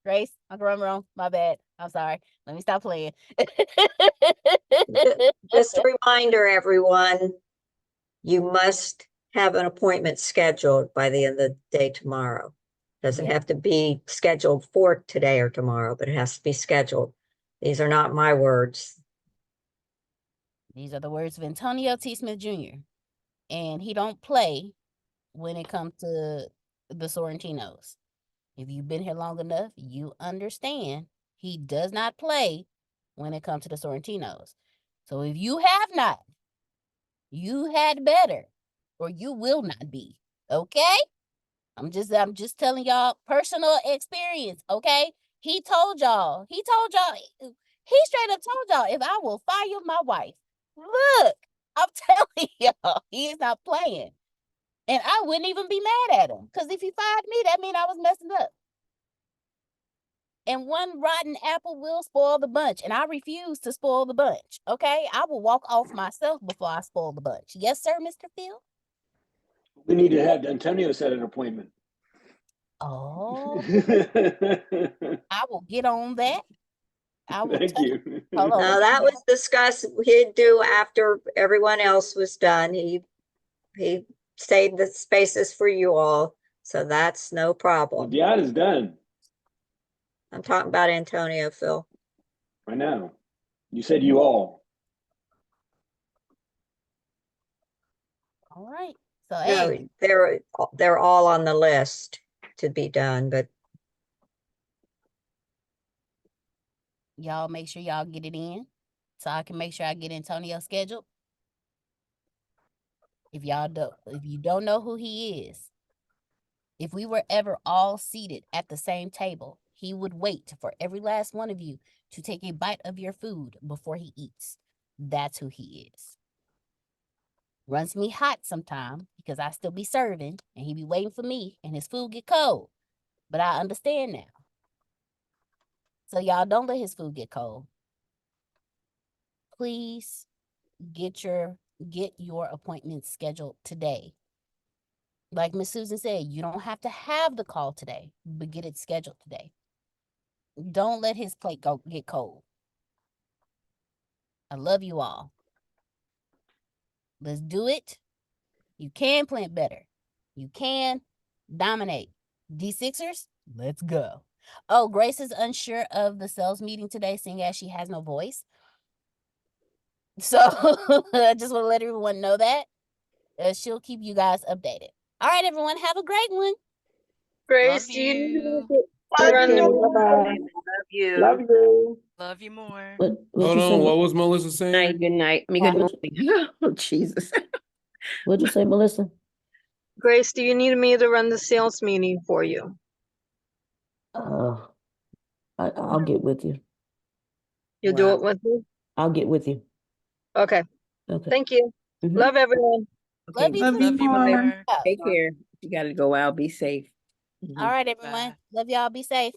Grace, I'm wrong. My bad. I'm sorry. Let me stop playing. Just a reminder, everyone, you must have an appointment scheduled by the end of the day tomorrow. Doesn't have to be scheduled for today or tomorrow, but it has to be scheduled. These are not my words. These are the words of Antonio T. Smith Jr. And he don't play when it comes to the Sorrentinos. If you've been here long enough, you understand he does not play when it comes to the Sorrentinos. So if you have not, you had better, or you will not be. Okay? I'm just telling y'all personal experience. Okay? He straight up told y'all, if I will fire my wife, look, I'm telling y'all, he is not playing. And I wouldn't even be mad at him. Because if he fired me, that means I was messing up. And one rotten apple will spoil the bunch. And I refuse to spoil the bunch. Okay? I will walk off myself before I spoil the bunch. Yes, sir, Mr. Phil? We need to have Antonio set an appointment. Oh. I will get on that. I will Thank you. Hold on. No, that was discussed. He'd do after everyone else was done. He saved the spaces for you all. So that's no problem. Deanna's done. I'm talking about Antonio, Phil. I know. You said you all. All right. So No, hey, they're all on the list to be done, but y'all make sure y'all get it in so I can make sure I get Antonio scheduled. If you don't know who he is, if we were ever all seated at the same table, he would wait for every last one of you to take a bite of your food before he eats. That's who he is. Runs me hot sometime because I still be serving and he be waiting for me and his food get cold. But I understand now. So y'all don't let his food get cold. Please get your appointments scheduled today. Like Miss Susan said, you don't have to have the call today, but get it scheduled today. Don't let his plate get cold. I love you all. Let's do it. You can plant better. You can dominate. D6ers, let's go. Oh, Grace is unsure of the sales meeting today, seeing as she has no voice. So I just want to let everyone know that. She'll keep you guys updated. All right, everyone, have a great one. Grace, Love do you need me you. to run the bye-bye. Love you. Love you. Love you more. What Hold you say? on, what was Melissa Good saying? night, good night. I mean, good morning. Oh, Jesus. What'd you say, Melissa? Grace, do you need me to run the sales meeting for you? I'll get with you. You'll do it with me? I'll get with you. Okay. Okay. Thank you. Mhm. Love everyone. Love you. Love you Love you more. more. Take care. You got to go out. Be safe. All right, everyone. Bye. Love y'all. Be safe.